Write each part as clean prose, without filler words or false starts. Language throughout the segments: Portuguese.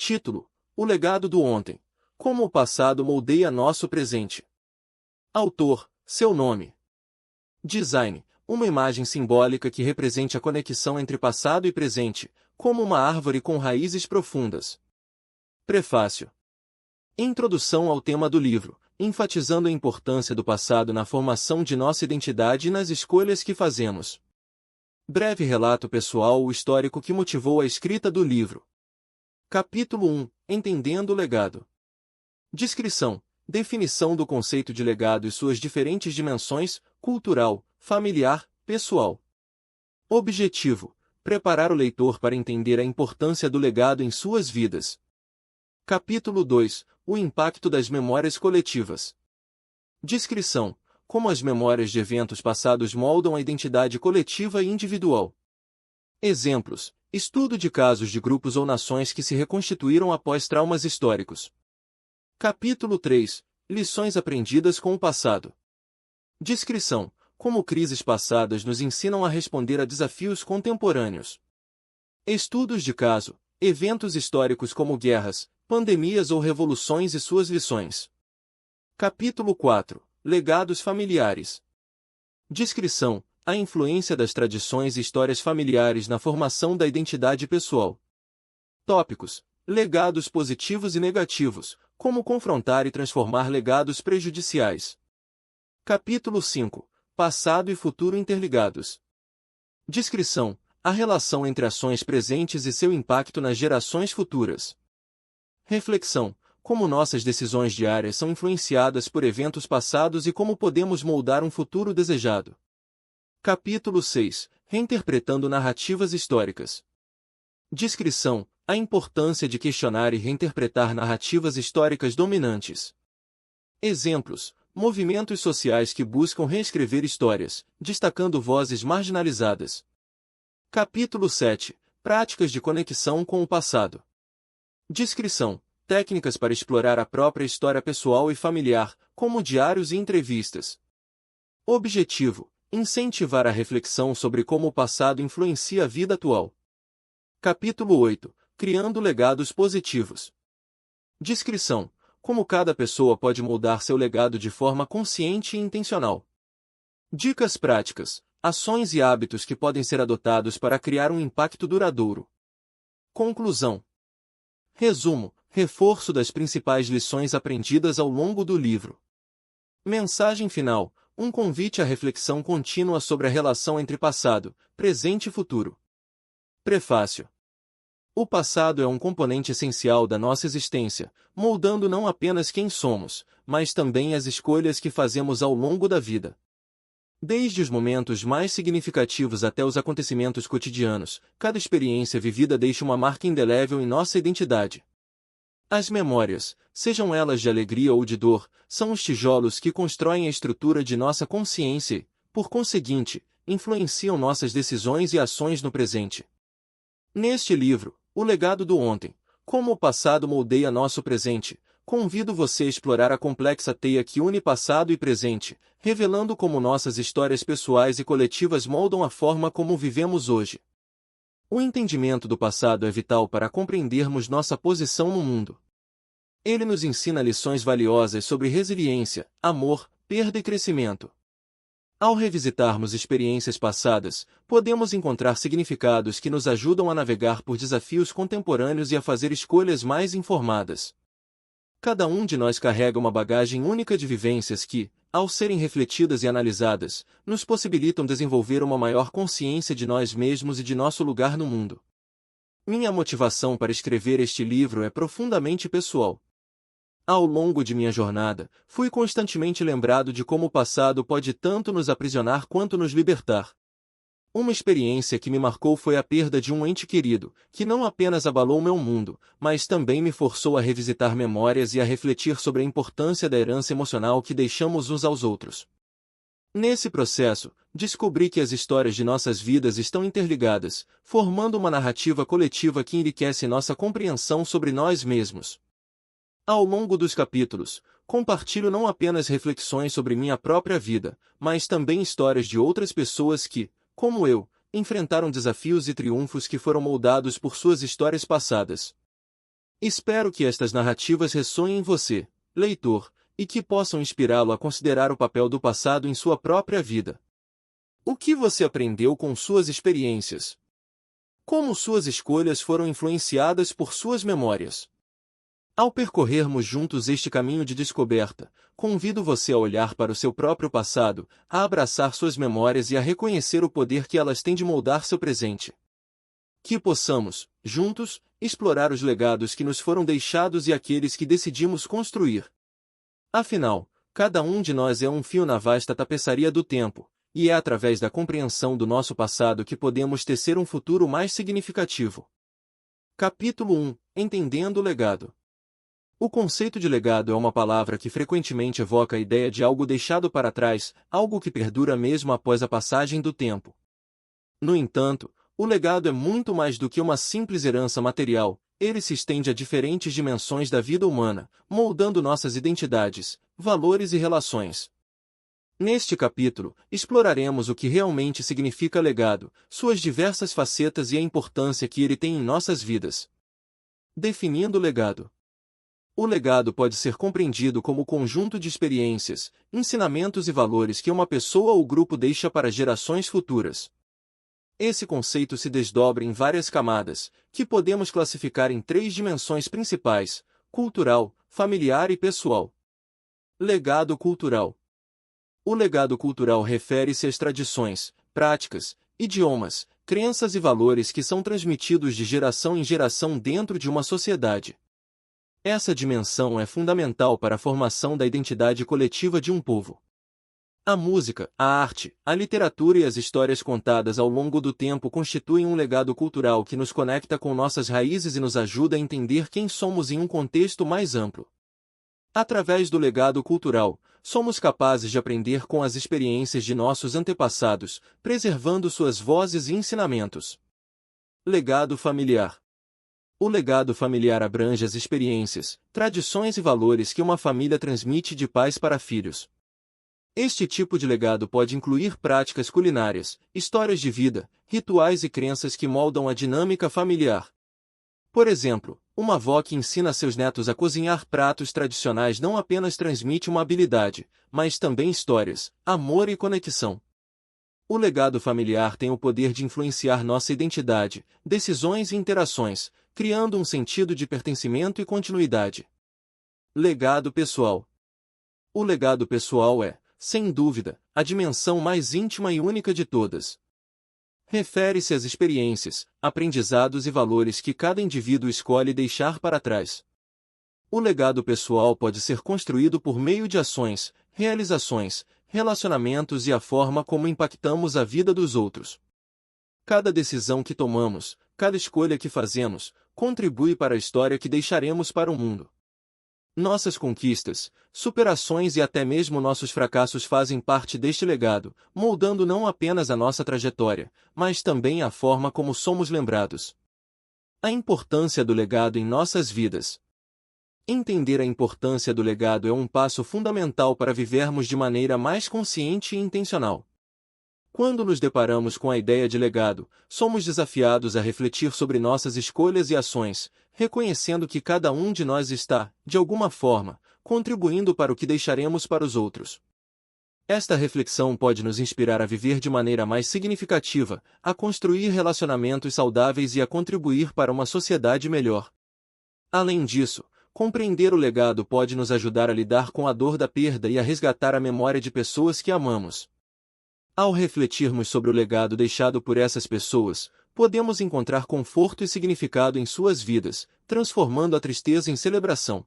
Título: O legado do ontem. Como o passado moldeia nosso presente. Autor: seu nome. Design: uma imagem simbólica que represente a conexão entre passado e presente, como uma árvore com raízes profundas. Prefácio. Introdução ao tema do livro, enfatizando a importância do passado na formação de nossa identidade e nas escolhas que fazemos. Breve relato pessoal ou histórico que motivou a escrita do livro. Capítulo 1. Entendendo o legado. Descrição: definição do conceito de legado e suas diferentes dimensões: cultural, familiar, pessoal. Objetivo: preparar o leitor para entender a importância do legado em suas vidas. Capítulo 2. O impacto das memórias coletivas. Descrição: como as memórias de eventos passados moldam a identidade coletiva e individual. Exemplos: estudo de casos de grupos ou nações que se reconstituíram após traumas históricos. Capítulo 3. Lições aprendidas com o passado. Descrição: como crises passadas nos ensinam a responder a desafios contemporâneos. Estudos de caso: eventos históricos como guerras, pandemias ou revoluções e suas lições. Capítulo 4. Legados familiares. Descrição: a influência das tradições e histórias familiares na formação da identidade pessoal. Tópicos: legados positivos e negativos, como confrontar e transformar legados prejudiciais. Capítulo 5. Passado e futuro interligados. Descrição: a relação entre ações presentes e seu impacto nas gerações futuras. Reflexão: como nossas decisões diárias são influenciadas por eventos passados e como podemos moldar um futuro desejado. Capítulo 6. Reinterpretando narrativas históricas. Descrição: a importância de questionar e reinterpretar narrativas históricas dominantes. Exemplos: movimentos sociais que buscam reescrever histórias, destacando vozes marginalizadas. Capítulo 7. Práticas de conexão com o passado. Descrição: técnicas para explorar a própria história pessoal e familiar, como diários e entrevistas. Objetivo: incentivar a reflexão sobre como o passado influencia a vida atual. Capítulo 8. Criando legados positivos. Descrição: como cada pessoa pode moldar seu legado de forma consciente e intencional. Dicas práticas: ações e hábitos que podem ser adotados para criar um impacto duradouro. Conclusão. Resumo: reforço das principais lições aprendidas ao longo do livro. Mensagem final: um convite à reflexão contínua sobre a relação entre passado, presente e futuro. Prefácio. O passado é um componente essencial da nossa existência, moldando não apenas quem somos, mas também as escolhas que fazemos ao longo da vida. Desde os momentos mais significativos até os acontecimentos cotidianos, cada experiência vivida deixa uma marca indelével em nossa identidade. As memórias, sejam elas de alegria ou de dor, são os tijolos que constroem a estrutura de nossa consciência e, por conseguinte, influenciam nossas decisões e ações no presente. Neste livro, O Legado do Ontem, como o passado moldeia nosso presente, convido você a explorar a complexa teia que une passado e presente, revelando como nossas histórias pessoais e coletivas moldam a forma como vivemos hoje. O entendimento do passado é vital para compreendermos nossa posição no mundo. Ele nos ensina lições valiosas sobre resiliência, amor, perda e crescimento. Ao revisitarmos experiências passadas, podemos encontrar significados que nos ajudam a navegar por desafios contemporâneos e a fazer escolhas mais informadas. Cada um de nós carrega uma bagagem única de vivências que, ao serem refletidas e analisadas, nos possibilitam desenvolver uma maior consciência de nós mesmos e de nosso lugar no mundo. Minha motivação para escrever este livro é profundamente pessoal. Ao longo de minha jornada, fui constantemente lembrado de como o passado pode tanto nos aprisionar quanto nos libertar. Uma experiência que me marcou foi a perda de um ente querido, que não apenas abalou meu mundo, mas também me forçou a revisitar memórias e a refletir sobre a importância da herança emocional que deixamos uns aos outros. Nesse processo, descobri que as histórias de nossas vidas estão interligadas, formando uma narrativa coletiva que enriquece nossa compreensão sobre nós mesmos. Ao longo dos capítulos, compartilho não apenas reflexões sobre minha própria vida, mas também histórias de outras pessoas que, como eu, enfrentaram desafios e triunfos que foram moldados por suas histórias passadas. Espero que estas narrativas ressoem em você, leitor, e que possam inspirá-lo a considerar o papel do passado em sua própria vida. O que você aprendeu com suas experiências? Como suas escolhas foram influenciadas por suas memórias? Ao percorrermos juntos este caminho de descoberta, convido você a olhar para o seu próprio passado, a abraçar suas memórias e a reconhecer o poder que elas têm de moldar seu presente. Que possamos, juntos, explorar os legados que nos foram deixados e aqueles que decidimos construir. Afinal, cada um de nós é um fio na vasta tapeçaria do tempo, e é através da compreensão do nosso passado que podemos tecer um futuro mais significativo. Capítulo 1 – Entendendo o legado. O conceito de legado é uma palavra que frequentemente evoca a ideia de algo deixado para trás, algo que perdura mesmo após a passagem do tempo. No entanto, o legado é muito mais do que uma simples herança material, ele se estende a diferentes dimensões da vida humana, moldando nossas identidades, valores e relações. Neste capítulo, exploraremos o que realmente significa legado, suas diversas facetas e a importância que ele tem em nossas vidas. Definindo o legado. O legado pode ser compreendido como o conjunto de experiências, ensinamentos e valores que uma pessoa ou grupo deixa para gerações futuras. Esse conceito se desdobra em várias camadas, que podemos classificar em 3 dimensões principais: cultural, familiar e pessoal. Legado cultural. O legado cultural refere-se às tradições, práticas, idiomas, crenças e valores que são transmitidos de geração em geração dentro de uma sociedade. Essa dimensão é fundamental para a formação da identidade coletiva de um povo. A música, a arte, a literatura e as histórias contadas ao longo do tempo constituem um legado cultural que nos conecta com nossas raízes e nos ajuda a entender quem somos em um contexto mais amplo. Através do legado cultural, somos capazes de aprender com as experiências de nossos antepassados, preservando suas vozes e ensinamentos. Legado familiar. O legado familiar abrange as experiências, tradições e valores que uma família transmite de pais para filhos. Este tipo de legado pode incluir práticas culinárias, histórias de vida, rituais e crenças que moldam a dinâmica familiar. Por exemplo, uma avó que ensina seus netos a cozinhar pratos tradicionais não apenas transmite uma habilidade, mas também histórias, amor e conexão. O legado familiar tem o poder de influenciar nossa identidade, decisões e interações, criando um sentido de pertencimento e continuidade. Legado pessoal. O legado pessoal é, sem dúvida, a dimensão mais íntima e única de todas. Refere-se às experiências, aprendizados e valores que cada indivíduo escolhe deixar para trás. O legado pessoal pode ser construído por meio de ações, realizações, relacionamentos e a forma como impactamos a vida dos outros. Cada decisão que tomamos, cada escolha que fazemos, contribui para a história que deixaremos para o mundo. Nossas conquistas, superações e até mesmo nossos fracassos fazem parte deste legado, moldando não apenas a nossa trajetória, mas também a forma como somos lembrados. A importância do legado em nossas vidas. Entender a importância do legado é um passo fundamental para vivermos de maneira mais consciente e intencional. Quando nos deparamos com a ideia de legado, somos desafiados a refletir sobre nossas escolhas e ações, reconhecendo que cada um de nós está, de alguma forma, contribuindo para o que deixaremos para os outros. Esta reflexão pode nos inspirar a viver de maneira mais significativa, a construir relacionamentos saudáveis e a contribuir para uma sociedade melhor. Além disso, compreender o legado pode nos ajudar a lidar com a dor da perda e a resgatar a memória de pessoas que amamos. Ao refletirmos sobre o legado deixado por essas pessoas, podemos encontrar conforto e significado em suas vidas, transformando a tristeza em celebração.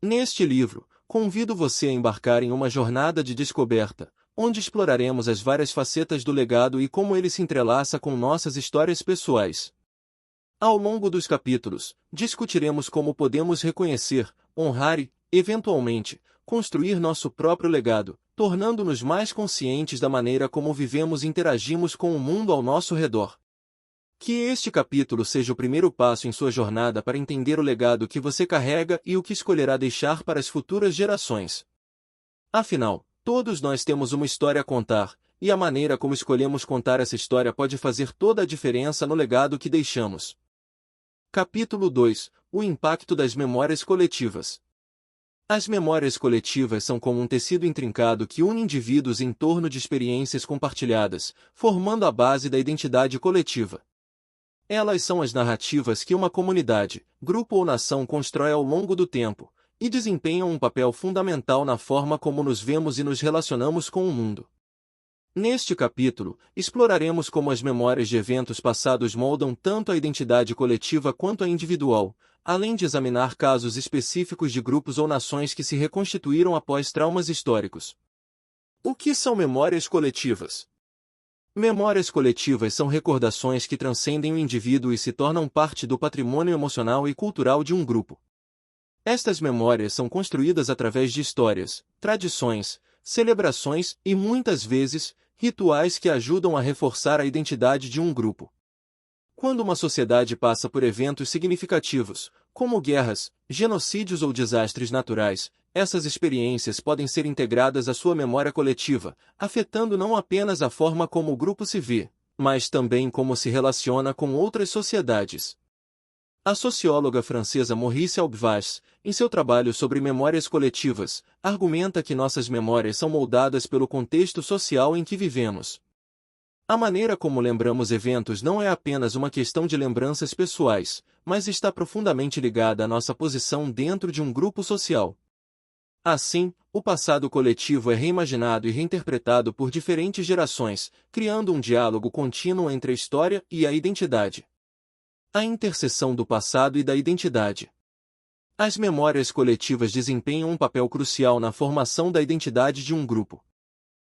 Neste livro, convido você a embarcar em uma jornada de descoberta, onde exploraremos as várias facetas do legado e como ele se entrelaça com nossas histórias pessoais. Ao longo dos capítulos, discutiremos como podemos reconhecer, honrar e, eventualmente, construir nosso próprio legado, tornando-nos mais conscientes da maneira como vivemos e interagimos com o mundo ao nosso redor. Que este capítulo seja o primeiro passo em sua jornada para entender o legado que você carrega e o que escolherá deixar para as futuras gerações. Afinal, todos nós temos uma história a contar, e a maneira como escolhemos contar essa história pode fazer toda a diferença no legado que deixamos. Capítulo 2. O impacto das memórias coletivas. As memórias coletivas são como um tecido intrincado que une indivíduos em torno de experiências compartilhadas, formando a base da identidade coletiva. Elas são as narrativas que uma comunidade, grupo ou nação constrói ao longo do tempo, e desempenham um papel fundamental na forma como nos vemos e nos relacionamos com o mundo. Neste capítulo, exploraremos como as memórias de eventos passados moldam tanto a identidade coletiva quanto a individual, além de examinar casos específicos de grupos ou nações que se reconstituíram após traumas históricos. O que são memórias coletivas? Memórias coletivas são recordações que transcendem o indivíduo e se tornam parte do patrimônio emocional e cultural de um grupo. Estas memórias são construídas através de histórias, tradições, celebrações e, muitas vezes, rituais que ajudam a reforçar a identidade de um grupo. Quando uma sociedade passa por eventos significativos, como guerras, genocídios ou desastres naturais, essas experiências podem ser integradas à sua memória coletiva, afetando não apenas a forma como o grupo se vê, mas também como se relaciona com outras sociedades. A socióloga francesa Maurice Aubvas, em seu trabalho sobre memórias coletivas, argumenta que nossas memórias são moldadas pelo contexto social em que vivemos. A maneira como lembramos eventos não é apenas uma questão de lembranças pessoais, mas está profundamente ligada à nossa posição dentro de um grupo social. Assim, o passado coletivo é reimaginado e reinterpretado por diferentes gerações, criando um diálogo contínuo entre a história e a identidade. A interseção do passado e da identidade. As memórias coletivas desempenham um papel crucial na formação da identidade de um grupo.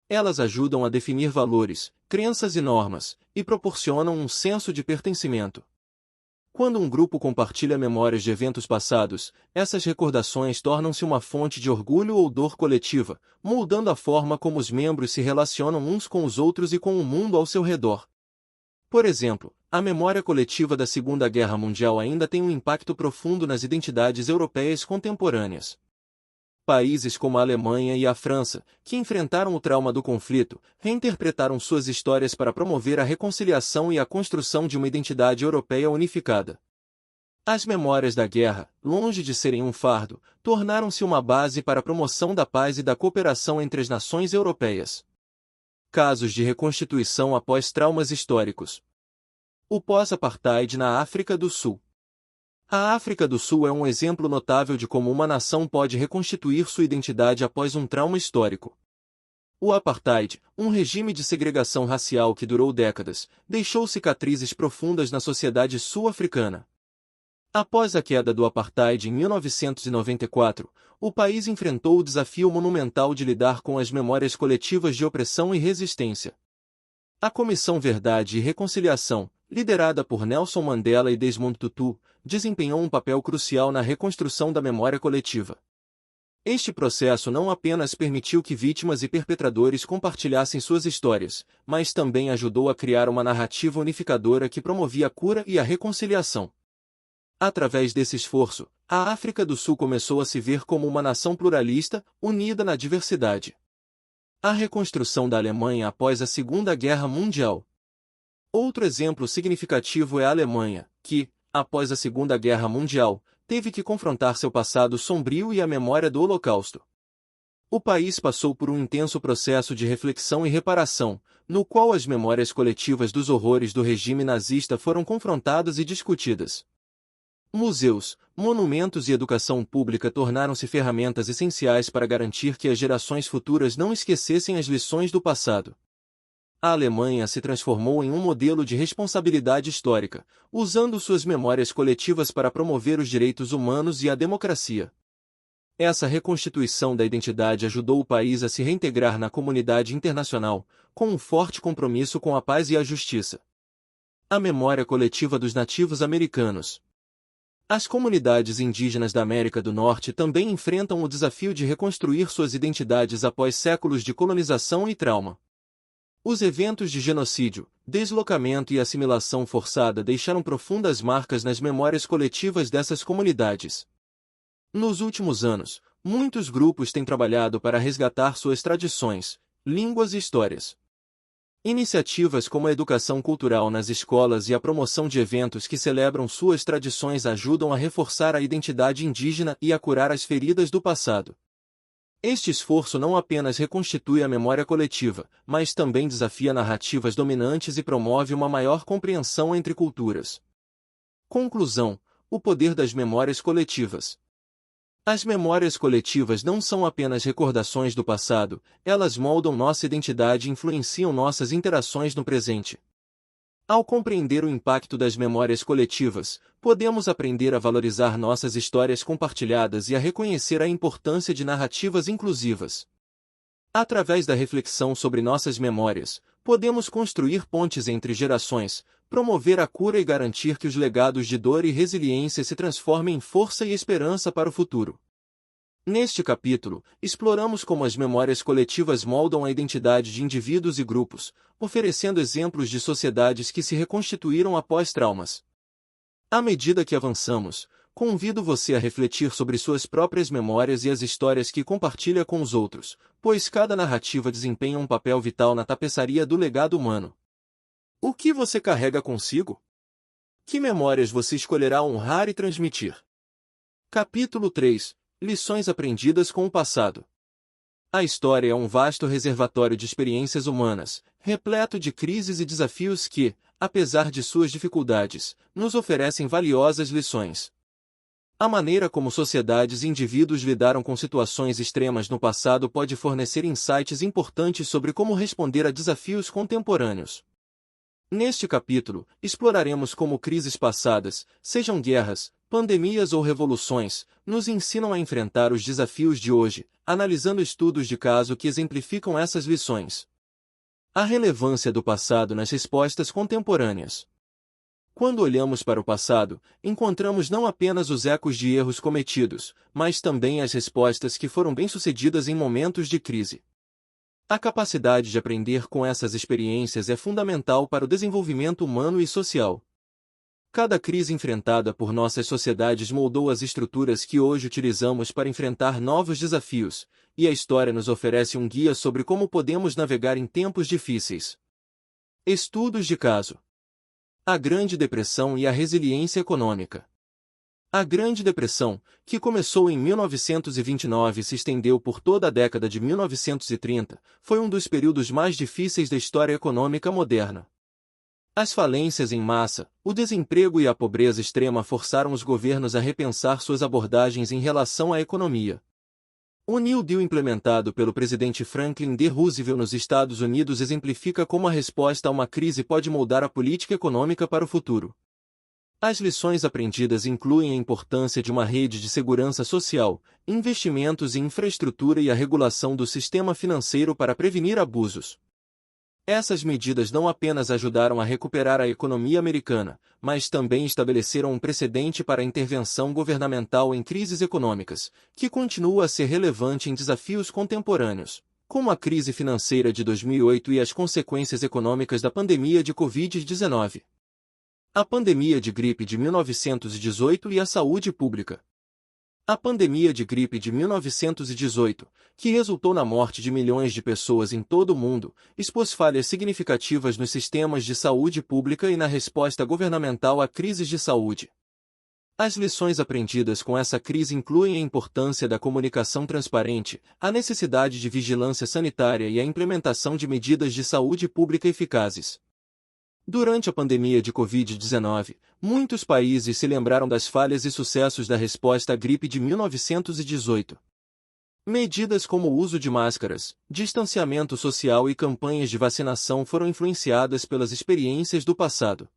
Elas ajudam a definir valores, crenças e normas, e proporcionam um senso de pertencimento. Quando um grupo compartilha memórias de eventos passados, essas recordações tornam-se uma fonte de orgulho ou dor coletiva, moldando a forma como os membros se relacionam uns com os outros e com o mundo ao seu redor. Por exemplo, a memória coletiva da Segunda Guerra Mundial ainda tem um impacto profundo nas identidades europeias contemporâneas. Países como a Alemanha e a França, que enfrentaram o trauma do conflito, reinterpretaram suas histórias para promover a reconciliação e a construção de uma identidade europeia unificada. As memórias da guerra, longe de serem um fardo, tornaram-se uma base para a promoção da paz e da cooperação entre as nações europeias. Casos de reconstituição após traumas históricos. O pós-apartheid na África do Sul. A África do Sul é um exemplo notável de como uma nação pode reconstituir sua identidade após um trauma histórico. O apartheid, um regime de segregação racial que durou décadas, deixou cicatrizes profundas na sociedade sul-africana. Após a queda do apartheid em 1994, o país enfrentou o desafio monumental de lidar com as memórias coletivas de opressão e resistência. A Comissão Verdade e Reconciliação, liderada por Nelson Mandela e Desmond Tutu, desempenhou um papel crucial na reconstrução da memória coletiva. Este processo não apenas permitiu que vítimas e perpetradores compartilhassem suas histórias, mas também ajudou a criar uma narrativa unificadora que promovia a cura e a reconciliação. Através desse esforço, a África do Sul começou a se ver como uma nação pluralista, unida na diversidade. A reconstrução da Alemanha após a Segunda Guerra Mundial. Outro exemplo significativo é a Alemanha, que, após a Segunda Guerra Mundial, teve que confrontar seu passado sombrio e a memória do Holocausto. O país passou por um intenso processo de reflexão e reparação, no qual as memórias coletivas dos horrores do regime nazista foram confrontadas e discutidas. Museus, monumentos e educação pública tornaram-se ferramentas essenciais para garantir que as gerações futuras não esquecessem as lições do passado. A Alemanha se transformou em um modelo de responsabilidade histórica, usando suas memórias coletivas para promover os direitos humanos e a democracia. Essa reconstituição da identidade ajudou o país a se reintegrar na comunidade internacional, com um forte compromisso com a paz e a justiça. A memória coletiva dos nativos americanos. As comunidades indígenas da América do Norte também enfrentam o desafio de reconstruir suas identidades após séculos de colonização e trauma. Os eventos de genocídio, deslocamento e assimilação forçada deixaram profundas marcas nas memórias coletivas dessas comunidades. Nos últimos anos, muitos grupos têm trabalhado para resgatar suas tradições, línguas e histórias. Iniciativas como a educação cultural nas escolas e a promoção de eventos que celebram suas tradições ajudam a reforçar a identidade indígena e a curar as feridas do passado. Este esforço não apenas reconstitui a memória coletiva, mas também desafia narrativas dominantes e promove uma maior compreensão entre culturas. Conclusão: o poder das memórias coletivas. As memórias coletivas não são apenas recordações do passado, elas moldam nossa identidade e influenciam nossas interações no presente. Ao compreender o impacto das memórias coletivas, podemos aprender a valorizar nossas histórias compartilhadas e a reconhecer a importância de narrativas inclusivas. Através da reflexão sobre nossas memórias, podemos construir pontes entre gerações, promover a cura e garantir que os legados de dor e resiliência se transformem em força e esperança para o futuro. Neste capítulo, exploramos como as memórias coletivas moldam a identidade de indivíduos e grupos, oferecendo exemplos de sociedades que se reconstituíram após traumas. À medida que avançamos, convido você a refletir sobre suas próprias memórias e as histórias que compartilha com os outros, pois cada narrativa desempenha um papel vital na tapeçaria do legado humano. O que você carrega consigo? Que memórias você escolherá honrar e transmitir? Capítulo 3 – Lições aprendidas com o passado. A história é um vasto reservatório de experiências humanas, repleto de crises e desafios que, apesar de suas dificuldades, nos oferecem valiosas lições. A maneira como sociedades e indivíduos lidaram com situações extremas no passado pode fornecer insights importantes sobre como responder a desafios contemporâneos. Neste capítulo, exploraremos como crises passadas, sejam guerras, pandemias ou revoluções, nos ensinam a enfrentar os desafios de hoje, analisando estudos de caso que exemplificam essas lições. A relevância do passado nas respostas contemporâneas. Quando olhamos para o passado, encontramos não apenas os ecos de erros cometidos, mas também as respostas que foram bem-sucedidas em momentos de crise. A capacidade de aprender com essas experiências é fundamental para o desenvolvimento humano e social. Cada crise enfrentada por nossas sociedades moldou as estruturas que hoje utilizamos para enfrentar novos desafios, e a história nos oferece um guia sobre como podemos navegar em tempos difíceis. Estudos de caso. A Grande Depressão e a resiliência econômica. A Grande Depressão, que começou em 1929 e se estendeu por toda a década de 1930, foi um dos períodos mais difíceis da história econômica moderna. As falências em massa, o desemprego e a pobreza extrema forçaram os governos a repensar suas abordagens em relação à economia. O New Deal implementado pelo presidente Franklin D. Roosevelt nos Estados Unidos exemplifica como a resposta a uma crise pode moldar a política econômica para o futuro. As lições aprendidas incluem a importância de uma rede de segurança social, investimentos em infraestrutura e a regulação do sistema financeiro para prevenir abusos. Essas medidas não apenas ajudaram a recuperar a economia americana, mas também estabeleceram um precedente para a intervenção governamental em crises econômicas, que continua a ser relevante em desafios contemporâneos, como a crise financeira de 2008 e as consequências econômicas da pandemia de Covid-19. A pandemia de gripe de 1918 e a saúde pública. A pandemia de gripe de 1918, que resultou na morte de milhões de pessoas em todo o mundo, expôs falhas significativas nos sistemas de saúde pública e na resposta governamental a crises de saúde. As lições aprendidas com essa crise incluem a importância da comunicação transparente, a necessidade de vigilância sanitária e a implementação de medidas de saúde pública eficazes. Durante a pandemia de Covid-19, muitos países se lembraram das falhas e sucessos da resposta à gripe de 1918. Medidas como o uso de máscaras, distanciamento social e campanhas de vacinação foram influenciadas pelas experiências do passado.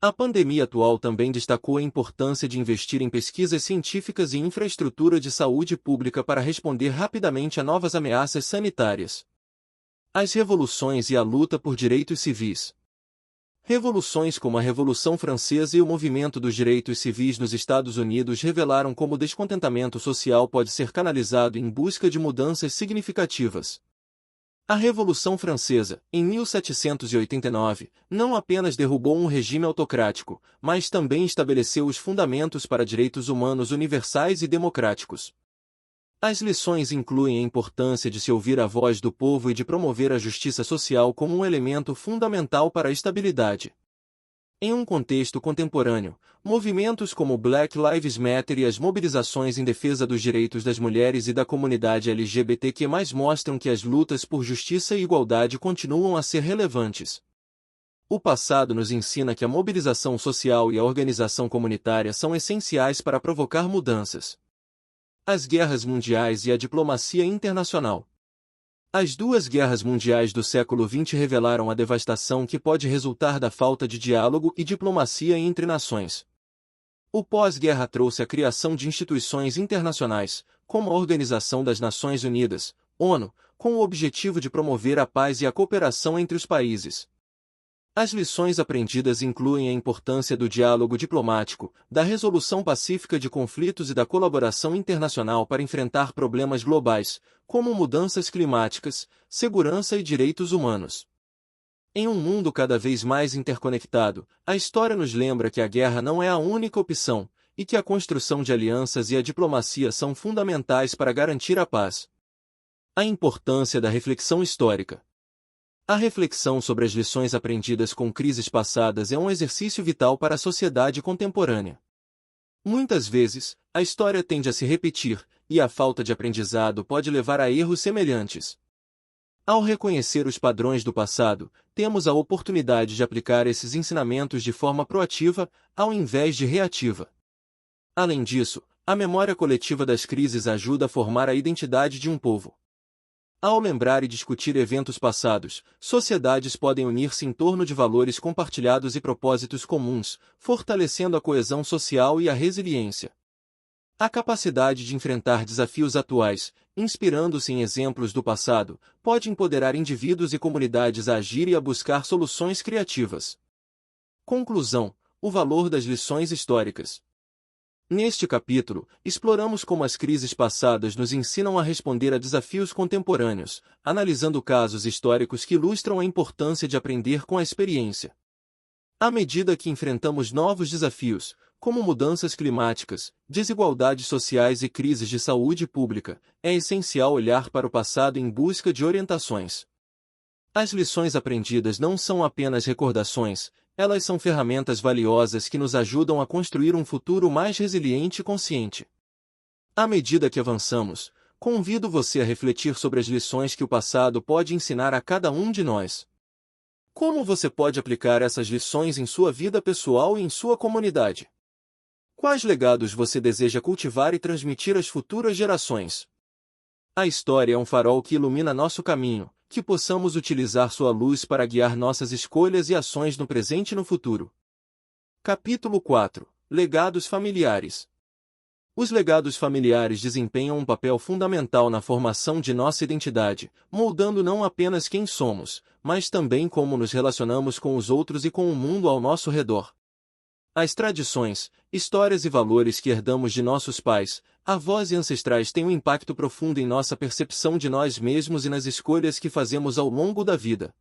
A pandemia atual também destacou a importância de investir em pesquisas científicas e infraestrutura de saúde pública para responder rapidamente a novas ameaças sanitárias. As revoluções e a luta por direitos civis. Revoluções como a Revolução Francesa e o movimento dos direitos civis nos Estados Unidos revelaram como o descontentamento social pode ser canalizado em busca de mudanças significativas. A Revolução Francesa, em 1789, não apenas derrubou um regime autocrático, mas também estabeleceu os fundamentos para direitos humanos universais e democráticos. As lições incluem a importância de se ouvir a voz do povo e de promover a justiça social como um elemento fundamental para a estabilidade. Em um contexto contemporâneo, movimentos como Black Lives Matter e as mobilizações em defesa dos direitos das mulheres e da comunidade LGBTQ+ mostram que as lutas por justiça e igualdade continuam a ser relevantes. O passado nos ensina que a mobilização social e a organização comunitária são essenciais para provocar mudanças. As guerras mundiais e a diplomacia internacional. As duas guerras mundiais do século XX revelaram a devastação que pode resultar da falta de diálogo e diplomacia entre nações. O pós-guerra trouxe a criação de instituições internacionais, como a Organização das Nações Unidas, ONU, com o objetivo de promover a paz e a cooperação entre os países. As lições aprendidas incluem a importância do diálogo diplomático, da resolução pacífica de conflitos e da colaboração internacional para enfrentar problemas globais, como mudanças climáticas, segurança e direitos humanos. Em um mundo cada vez mais interconectado, a história nos lembra que a guerra não é a única opção, e que a construção de alianças e a diplomacia são fundamentais para garantir a paz. A importância da reflexão histórica. A reflexão sobre as lições aprendidas com crises passadas é um exercício vital para a sociedade contemporânea. Muitas vezes, a história tende a se repetir, e a falta de aprendizado pode levar a erros semelhantes. Ao reconhecer os padrões do passado, temos a oportunidade de aplicar esses ensinamentos de forma proativa, ao invés de reativa. Além disso, a memória coletiva das crises ajuda a formar a identidade de um povo. Ao lembrar e discutir eventos passados, sociedades podem unir-se em torno de valores compartilhados e propósitos comuns, fortalecendo a coesão social e a resiliência. A capacidade de enfrentar desafios atuais, inspirando-se em exemplos do passado, pode empoderar indivíduos e comunidades a agir e a buscar soluções criativas. Conclusão: o valor das lições históricas. Neste capítulo, exploramos como as crises passadas nos ensinam a responder a desafios contemporâneos, analisando casos históricos que ilustram a importância de aprender com a experiência. À medida que enfrentamos novos desafios, como mudanças climáticas, desigualdades sociais e crises de saúde pública, é essencial olhar para o passado em busca de orientações. As lições aprendidas não são apenas recordações, elas são ferramentas valiosas que nos ajudam a construir um futuro mais resiliente e consciente. À medida que avançamos, convido você a refletir sobre as lições que o passado pode ensinar a cada um de nós. Como você pode aplicar essas lições em sua vida pessoal e em sua comunidade? Quais legados você deseja cultivar e transmitir às futuras gerações? A história é um farol que ilumina nosso caminho, que possamos utilizar sua luz para guiar nossas escolhas e ações no presente e no futuro. Capítulo 4. Legados familiares. Os legados familiares desempenham um papel fundamental na formação de nossa identidade, moldando não apenas quem somos, mas também como nos relacionamos com os outros e com o mundo ao nosso redor. As tradições, histórias e valores que herdamos de nossos pais, avós e ancestrais têm um impacto profundo em nossa percepção de nós mesmos e nas escolhas que fazemos ao longo da vida.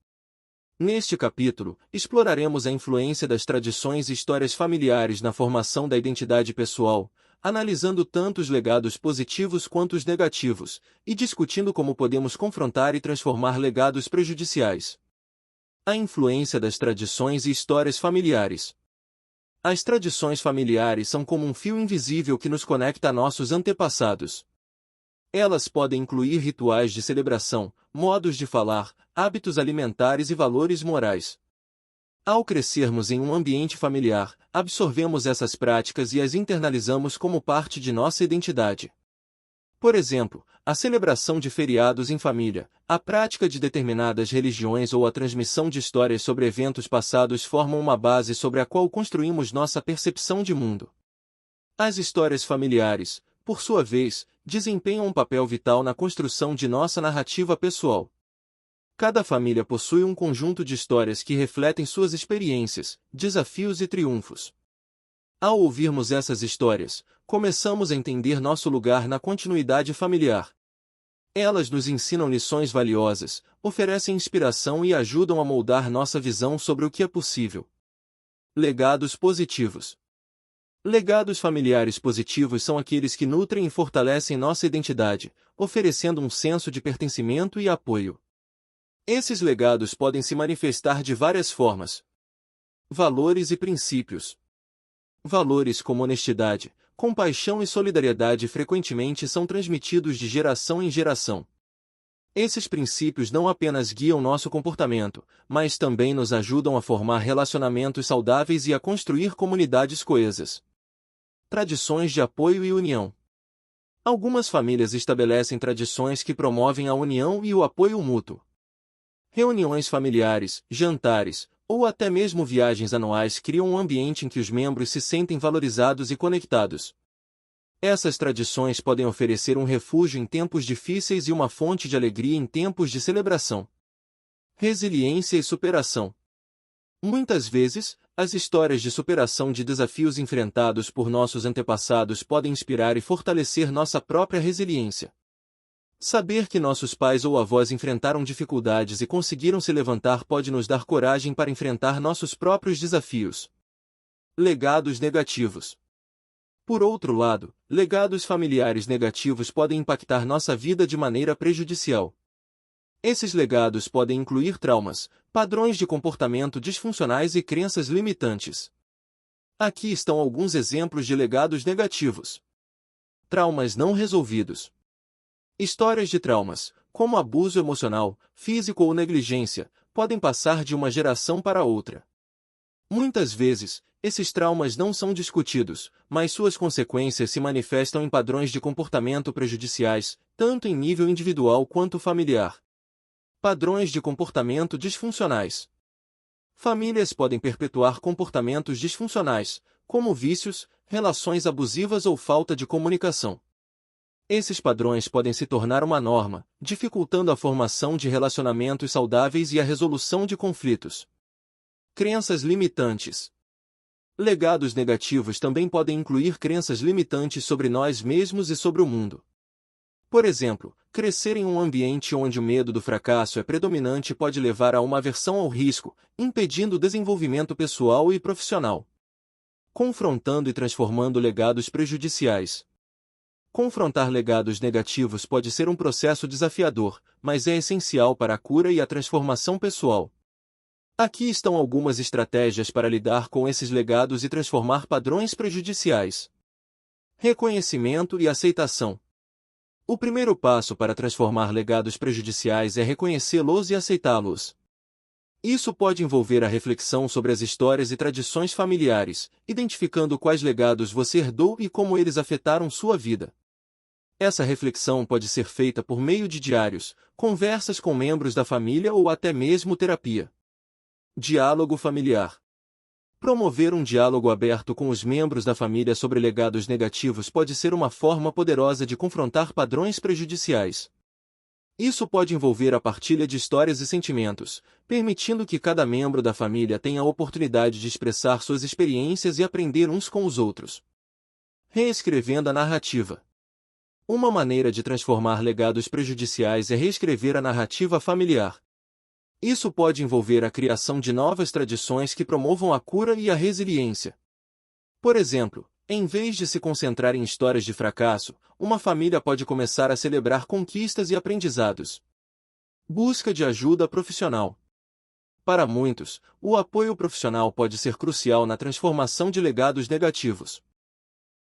Neste capítulo, exploraremos a influência das tradições e histórias familiares na formação da identidade pessoal, analisando tanto os legados positivos quanto os negativos, e discutindo como podemos confrontar e transformar legados prejudiciais. A influência das tradições e histórias familiares. As tradições familiares são como um fio invisível que nos conecta a nossos antepassados. Elas podem incluir rituais de celebração, modos de falar, hábitos alimentares e valores morais. Ao crescermos em um ambiente familiar, absorvemos essas práticas e as internalizamos como parte de nossa identidade. Por exemplo, a celebração de feriados em família, a prática de determinadas religiões ou a transmissão de histórias sobre eventos passados formam uma base sobre a qual construímos nossa percepção de mundo. As histórias familiares, por sua vez, desempenham um papel vital na construção de nossa narrativa pessoal. Cada família possui um conjunto de histórias que refletem suas experiências, desafios e triunfos. Ao ouvirmos essas histórias, começamos a entender nosso lugar na continuidade familiar. Elas nos ensinam lições valiosas, oferecem inspiração e ajudam a moldar nossa visão sobre o que é possível. Legados positivos. Legados familiares positivos são aqueles que nutrem e fortalecem nossa identidade, oferecendo um senso de pertencimento e apoio. Esses legados podem se manifestar de várias formas. Valores e princípios. Valores como honestidade, compaixão e solidariedade frequentemente são transmitidos de geração em geração. Esses princípios não apenas guiam nosso comportamento, mas também nos ajudam a formar relacionamentos saudáveis e a construir comunidades coesas. Tradições de apoio e união. Algumas famílias estabelecem tradições que promovem a união e o apoio mútuo. Reuniões familiares, jantares, ou até mesmo viagens anuais criam um ambiente em que os membros se sentem valorizados e conectados. Essas tradições podem oferecer um refúgio em tempos difíceis e uma fonte de alegria em tempos de celebração. Resiliência e superação. Muitas vezes, as histórias de superação de desafios enfrentados por nossos antepassados podem inspirar e fortalecer nossa própria resiliência. Saber que nossos pais ou avós enfrentaram dificuldades e conseguiram se levantar pode nos dar coragem para enfrentar nossos próprios desafios. Legados negativos. Por outro lado, legados familiares negativos podem impactar nossa vida de maneira prejudicial. Esses legados podem incluir traumas, padrões de comportamento disfuncionais e crenças limitantes. Aqui estão alguns exemplos de legados negativos. Traumas não resolvidos. Histórias de traumas, como abuso emocional, físico ou negligência, podem passar de uma geração para outra. Muitas vezes, esses traumas não são discutidos, mas suas consequências se manifestam em padrões de comportamento prejudiciais, tanto em nível individual quanto familiar. Padrões de comportamento disfuncionais. Famílias podem perpetuar comportamentos disfuncionais, como vícios, relações abusivas ou falta de comunicação. Esses padrões podem se tornar uma norma, dificultando a formação de relacionamentos saudáveis e a resolução de conflitos. Crenças limitantes. Legados negativos também podem incluir crenças limitantes sobre nós mesmos e sobre o mundo. Por exemplo, crescer em um ambiente onde o medo do fracasso é predominante pode levar a uma aversão ao risco, impedindo o desenvolvimento pessoal e profissional. Confrontando e transformando legados prejudiciais. Confrontar legados negativos pode ser um processo desafiador, mas é essencial para a cura e a transformação pessoal. Aqui estão algumas estratégias para lidar com esses legados e transformar padrões prejudiciais. Reconhecimento e aceitação. O primeiro passo para transformar legados prejudiciais é reconhecê-los e aceitá-los. Isso pode envolver a reflexão sobre as histórias e tradições familiares, identificando quais legados você herdou e como eles afetaram sua vida. Essa reflexão pode ser feita por meio de diários, conversas com membros da família ou até mesmo terapia. Diálogo familiar. Promover um diálogo aberto com os membros da família sobre legados negativos pode ser uma forma poderosa de confrontar padrões prejudiciais. Isso pode envolver a partilha de histórias e sentimentos, permitindo que cada membro da família tenha a oportunidade de expressar suas experiências e aprender uns com os outros. Reescrevendo a narrativa. Uma maneira de transformar legados prejudiciais é reescrever a narrativa familiar. Isso pode envolver a criação de novas tradições que promovam a cura e a resiliência. Por exemplo, em vez de se concentrar em histórias de fracasso, uma família pode começar a celebrar conquistas e aprendizados. Busca de ajuda profissional. Para muitos, o apoio profissional pode ser crucial na transformação de legados negativos.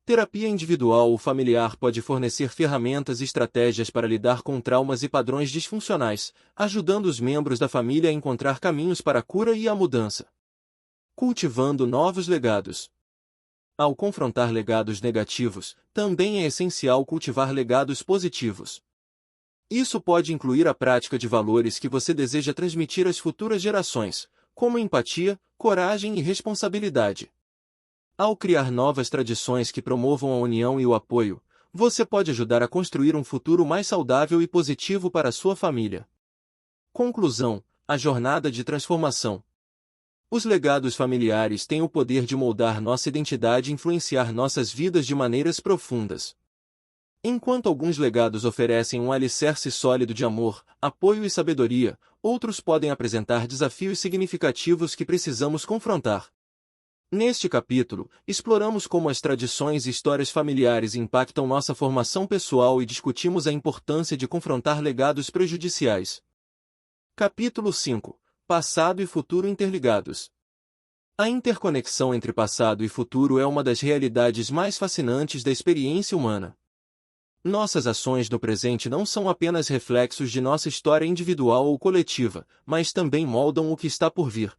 Terapia individual ou familiar pode fornecer ferramentas e estratégias para lidar com traumas e padrões disfuncionais, ajudando os membros da família a encontrar caminhos para a cura e a mudança. Cultivando novos legados. Ao confrontar legados negativos, também é essencial cultivar legados positivos. Isso pode incluir a prática de valores que você deseja transmitir às futuras gerações, como empatia, coragem e responsabilidade. Ao criar novas tradições que promovam a união e o apoio, você pode ajudar a construir um futuro mais saudável e positivo para a sua família. Conclusão: a jornada de transformação. Os legados familiares têm o poder de moldar nossa identidade e influenciar nossas vidas de maneiras profundas. Enquanto alguns legados oferecem um alicerce sólido de amor, apoio e sabedoria, outros podem apresentar desafios significativos que precisamos confrontar. Neste capítulo, exploramos como as tradições e histórias familiares impactam nossa formação pessoal e discutimos a importância de confrontar legados prejudiciais. Capítulo 5. Passado e futuro interligados. A interconexão entre passado e futuro é uma das realidades mais fascinantes da experiência humana. Nossas ações no presente não são apenas reflexos de nossa história individual ou coletiva, mas também moldam o que está por vir.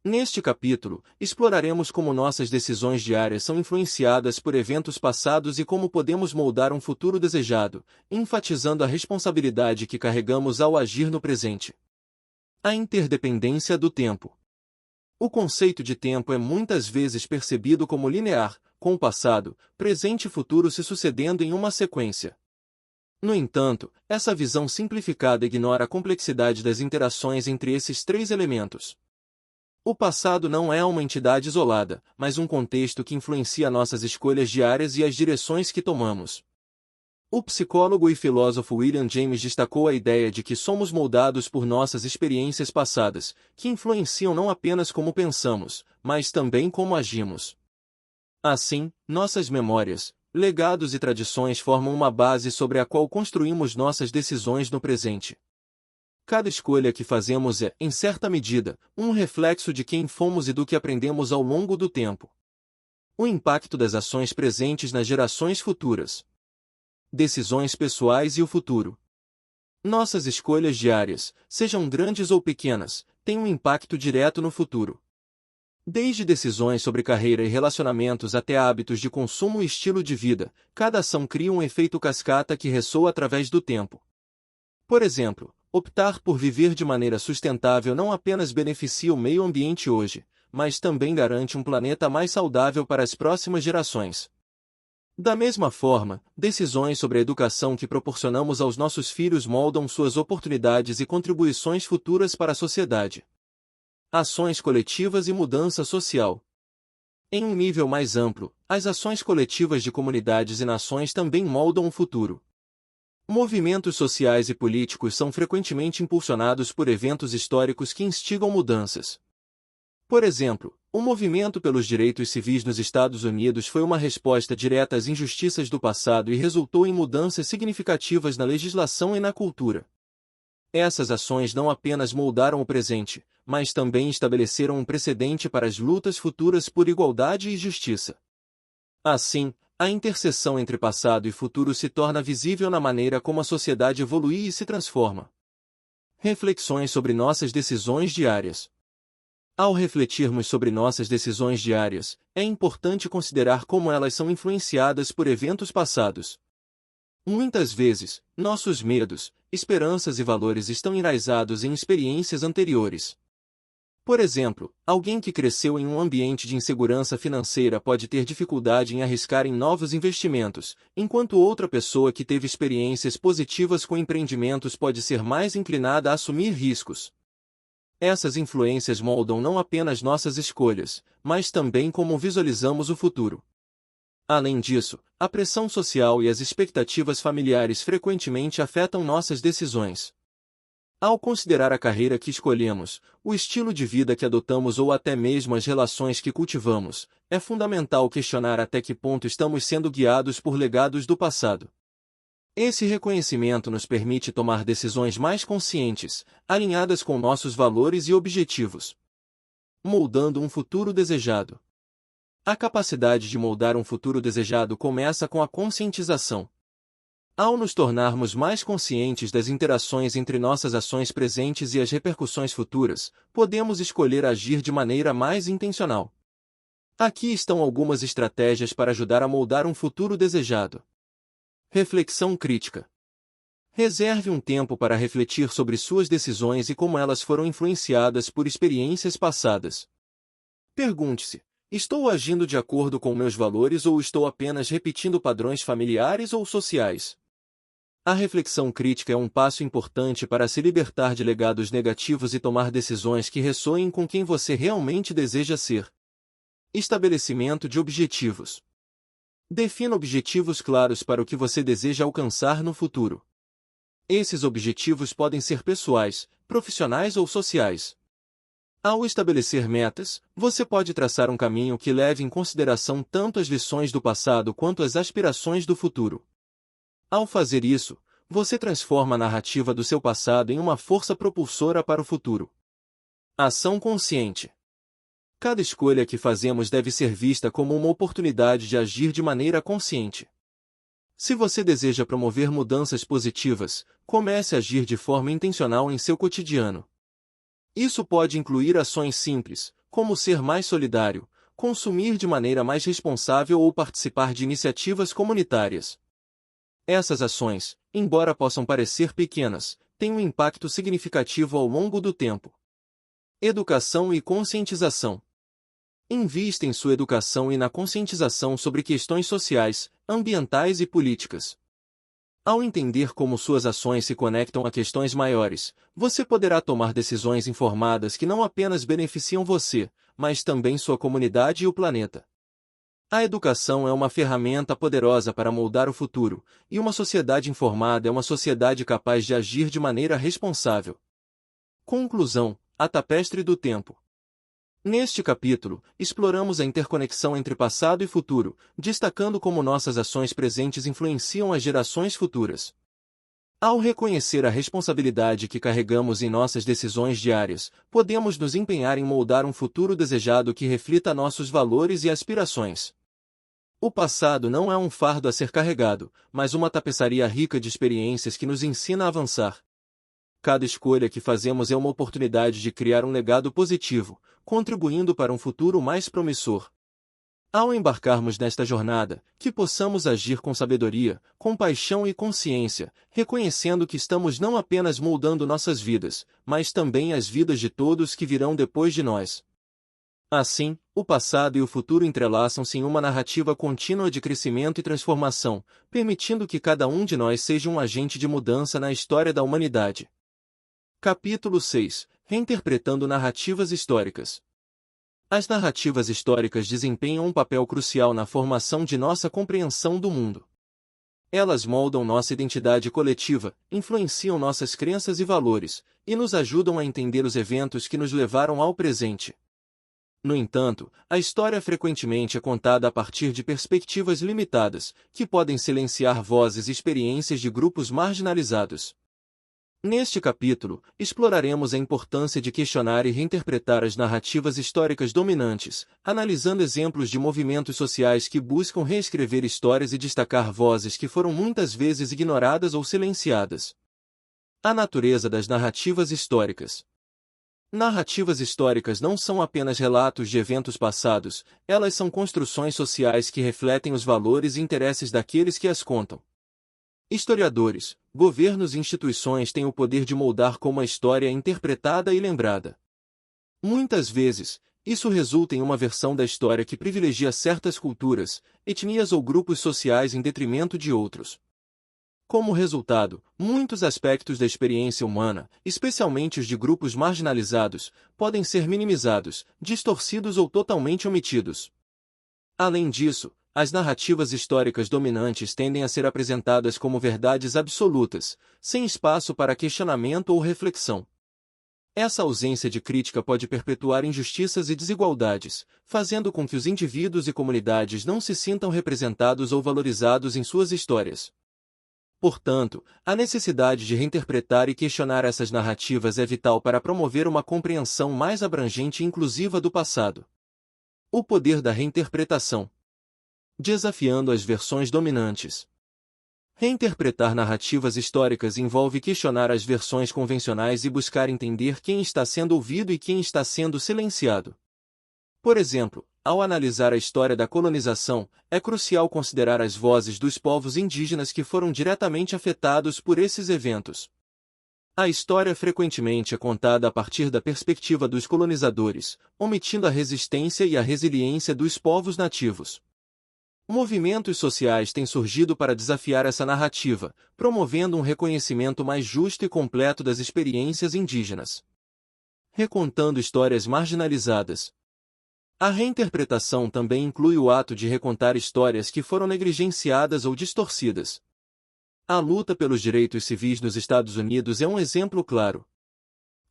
Neste capítulo, exploraremos como nossas decisões diárias são influenciadas por eventos passados e como podemos moldar um futuro desejado, enfatizando a responsabilidade que carregamos ao agir no presente. A interdependência do tempo. O conceito de tempo é muitas vezes percebido como linear, com o passado, presente e futuro se sucedendo em uma sequência. No entanto, essa visão simplificada ignora a complexidade das interações entre esses três elementos. O passado não é uma entidade isolada, mas um contexto que influencia nossas escolhas diárias e as direções que tomamos. O psicólogo e filósofo William James destacou a ideia de que somos moldados por nossas experiências passadas, que influenciam não apenas como pensamos, mas também como agimos. Assim, nossas memórias, legados e tradições formam uma base sobre a qual construímos nossas decisões no presente. Cada escolha que fazemos é, em certa medida, um reflexo de quem fomos e do que aprendemos ao longo do tempo. O impacto das ações presentes nas gerações futuras. Decisões pessoais e o futuro. Nossas escolhas diárias, sejam grandes ou pequenas, têm um impacto direto no futuro. Desde decisões sobre carreira e relacionamentos até hábitos de consumo e estilo de vida, cada ação cria um efeito cascata que ressoa através do tempo. Por exemplo, optar por viver de maneira sustentável não apenas beneficia o meio ambiente hoje, mas também garante um planeta mais saudável para as próximas gerações. Da mesma forma, decisões sobre a educação que proporcionamos aos nossos filhos moldam suas oportunidades e contribuições futuras para a sociedade. Ações coletivas e mudança social. Em um nível mais amplo, as ações coletivas de comunidades e nações também moldam o futuro. Movimentos sociais e políticos são frequentemente impulsionados por eventos históricos que instigam mudanças. Por exemplo, o movimento pelos direitos civis nos Estados Unidos foi uma resposta direta às injustiças do passado e resultou em mudanças significativas na legislação e na cultura. Essas ações não apenas moldaram o presente, mas também estabeleceram um precedente para as lutas futuras por igualdade e justiça. Assim, a interseção entre passado e futuro se torna visível na maneira como a sociedade evolui e se transforma. Reflexões sobre nossas decisões diárias. Ao refletirmos sobre nossas decisões diárias, é importante considerar como elas são influenciadas por eventos passados. Muitas vezes, nossos medos, esperanças e valores estão enraizados em experiências anteriores. Por exemplo, alguém que cresceu em um ambiente de insegurança financeira pode ter dificuldade em arriscar em novos investimentos, enquanto outra pessoa que teve experiências positivas com empreendimentos pode ser mais inclinada a assumir riscos. Essas influências moldam não apenas nossas escolhas, mas também como visualizamos o futuro. Além disso, a pressão social e as expectativas familiares frequentemente afetam nossas decisões. Ao considerar a carreira que escolhemos, o estilo de vida que adotamos ou até mesmo as relações que cultivamos, é fundamental questionar até que ponto estamos sendo guiados por legados do passado. Esse reconhecimento nos permite tomar decisões mais conscientes, alinhadas com nossos valores e objetivos. Moldando um futuro desejado. A capacidade de moldar um futuro desejado começa com a conscientização. Ao nos tornarmos mais conscientes das interações entre nossas ações presentes e as repercussões futuras, podemos escolher agir de maneira mais intencional. Aqui estão algumas estratégias para ajudar a moldar um futuro desejado. Reflexão crítica. Reserve um tempo para refletir sobre suas decisões e como elas foram influenciadas por experiências passadas. Pergunte-se: estou agindo de acordo com meus valores ou estou apenas repetindo padrões familiares ou sociais? A reflexão crítica é um passo importante para se libertar de legados negativos e tomar decisões que ressoem com quem você realmente deseja ser. Estabelecimento de objetivos. Defina objetivos claros para o que você deseja alcançar no futuro. Esses objetivos podem ser pessoais, profissionais ou sociais. Ao estabelecer metas, você pode traçar um caminho que leve em consideração tanto as lições do passado quanto as aspirações do futuro. Ao fazer isso, você transforma a narrativa do seu passado em uma força propulsora para o futuro. Ação consciente. Cada escolha que fazemos deve ser vista como uma oportunidade de agir de maneira consciente. Se você deseja promover mudanças positivas, comece a agir de forma intencional em seu cotidiano. Isso pode incluir ações simples, como ser mais solidário, consumir de maneira mais responsável ou participar de iniciativas comunitárias. Essas ações, embora possam parecer pequenas, têm um impacto significativo ao longo do tempo. Educação e conscientização. Invista em sua educação e na conscientização sobre questões sociais, ambientais e políticas. Ao entender como suas ações se conectam a questões maiores, você poderá tomar decisões informadas que não apenas beneficiam você, mas também sua comunidade e o planeta. A educação é uma ferramenta poderosa para moldar o futuro, e uma sociedade informada é uma sociedade capaz de agir de maneira responsável. Conclusão: a tapestre do tempo. Neste capítulo, exploramos a interconexão entre passado e futuro, destacando como nossas ações presentes influenciam as gerações futuras. Ao reconhecer a responsabilidade que carregamos em nossas decisões diárias, podemos nos empenhar em moldar um futuro desejado que reflita nossos valores e aspirações. O passado não é um fardo a ser carregado, mas uma tapeçaria rica de experiências que nos ensina a avançar. Cada escolha que fazemos é uma oportunidade de criar um legado positivo, contribuindo para um futuro mais promissor. Ao embarcarmos nesta jornada, que possamos agir com sabedoria, compaixão e consciência, reconhecendo que estamos não apenas moldando nossas vidas, mas também as vidas de todos que virão depois de nós. Assim, o passado e o futuro entrelaçam-se em uma narrativa contínua de crescimento e transformação, permitindo que cada um de nós seja um agente de mudança na história da humanidade. Capítulo 6. Reinterpretando narrativas históricas. As narrativas históricas desempenham um papel crucial na formação de nossa compreensão do mundo. Elas moldam nossa identidade coletiva, influenciam nossas crenças e valores, e nos ajudam a entender os eventos que nos levaram ao presente. No entanto, a história frequentemente é contada a partir de perspectivas limitadas, que podem silenciar vozes e experiências de grupos marginalizados. Neste capítulo, exploraremos a importância de questionar e reinterpretar as narrativas históricas dominantes, analisando exemplos de movimentos sociais que buscam reescrever histórias e destacar vozes que foram muitas vezes ignoradas ou silenciadas. A natureza das narrativas históricas. Narrativas históricas não são apenas relatos de eventos passados, elas são construções sociais que refletem os valores e interesses daqueles que as contam. Historiadores, governos e instituições têm o poder de moldar como a história é interpretada e lembrada. Muitas vezes, isso resulta em uma versão da história que privilegia certas culturas, etnias ou grupos sociais em detrimento de outros. Como resultado, muitos aspectos da experiência humana, especialmente os de grupos marginalizados, podem ser minimizados, distorcidos ou totalmente omitidos. Além disso, as narrativas históricas dominantes tendem a ser apresentadas como verdades absolutas, sem espaço para questionamento ou reflexão. Essa ausência de crítica pode perpetuar injustiças e desigualdades, fazendo com que os indivíduos e comunidades não se sintam representados ou valorizados em suas histórias. Portanto, a necessidade de reinterpretar e questionar essas narrativas é vital para promover uma compreensão mais abrangente e inclusiva do passado. O poder da reinterpretação. Desafiando as versões dominantes. Reinterpretar narrativas históricas envolve questionar as versões convencionais e buscar entender quem está sendo ouvido e quem está sendo silenciado. Por exemplo, ao analisar a história da colonização, é crucial considerar as vozes dos povos indígenas que foram diretamente afetados por esses eventos. A história frequentemente é contada a partir da perspectiva dos colonizadores, omitindo a resistência e a resiliência dos povos nativos. Movimentos sociais têm surgido para desafiar essa narrativa, promovendo um reconhecimento mais justo e completo das experiências indígenas. Recontando histórias marginalizadas. A reinterpretação também inclui o ato de recontar histórias que foram negligenciadas ou distorcidas. A luta pelos direitos civis nos Estados Unidos é um exemplo claro.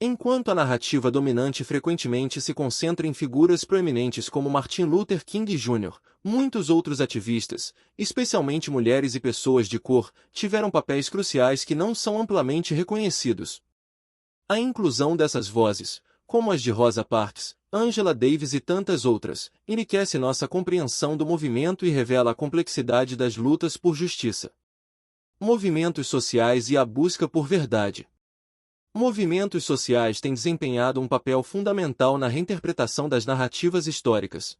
Enquanto a narrativa dominante frequentemente se concentra em figuras proeminentes como Martin Luther King Jr., muitos outros ativistas, especialmente mulheres e pessoas de cor, tiveram papéis cruciais que não são amplamente reconhecidos. A inclusão dessas vozes, como as de Rosa Parks, Angela Davis e tantas outras, enriquece nossa compreensão do movimento e revela a complexidade das lutas por justiça. Movimentos sociais e a busca por verdade. Movimentos sociais têm desempenhado um papel fundamental na reinterpretação das narrativas históricas.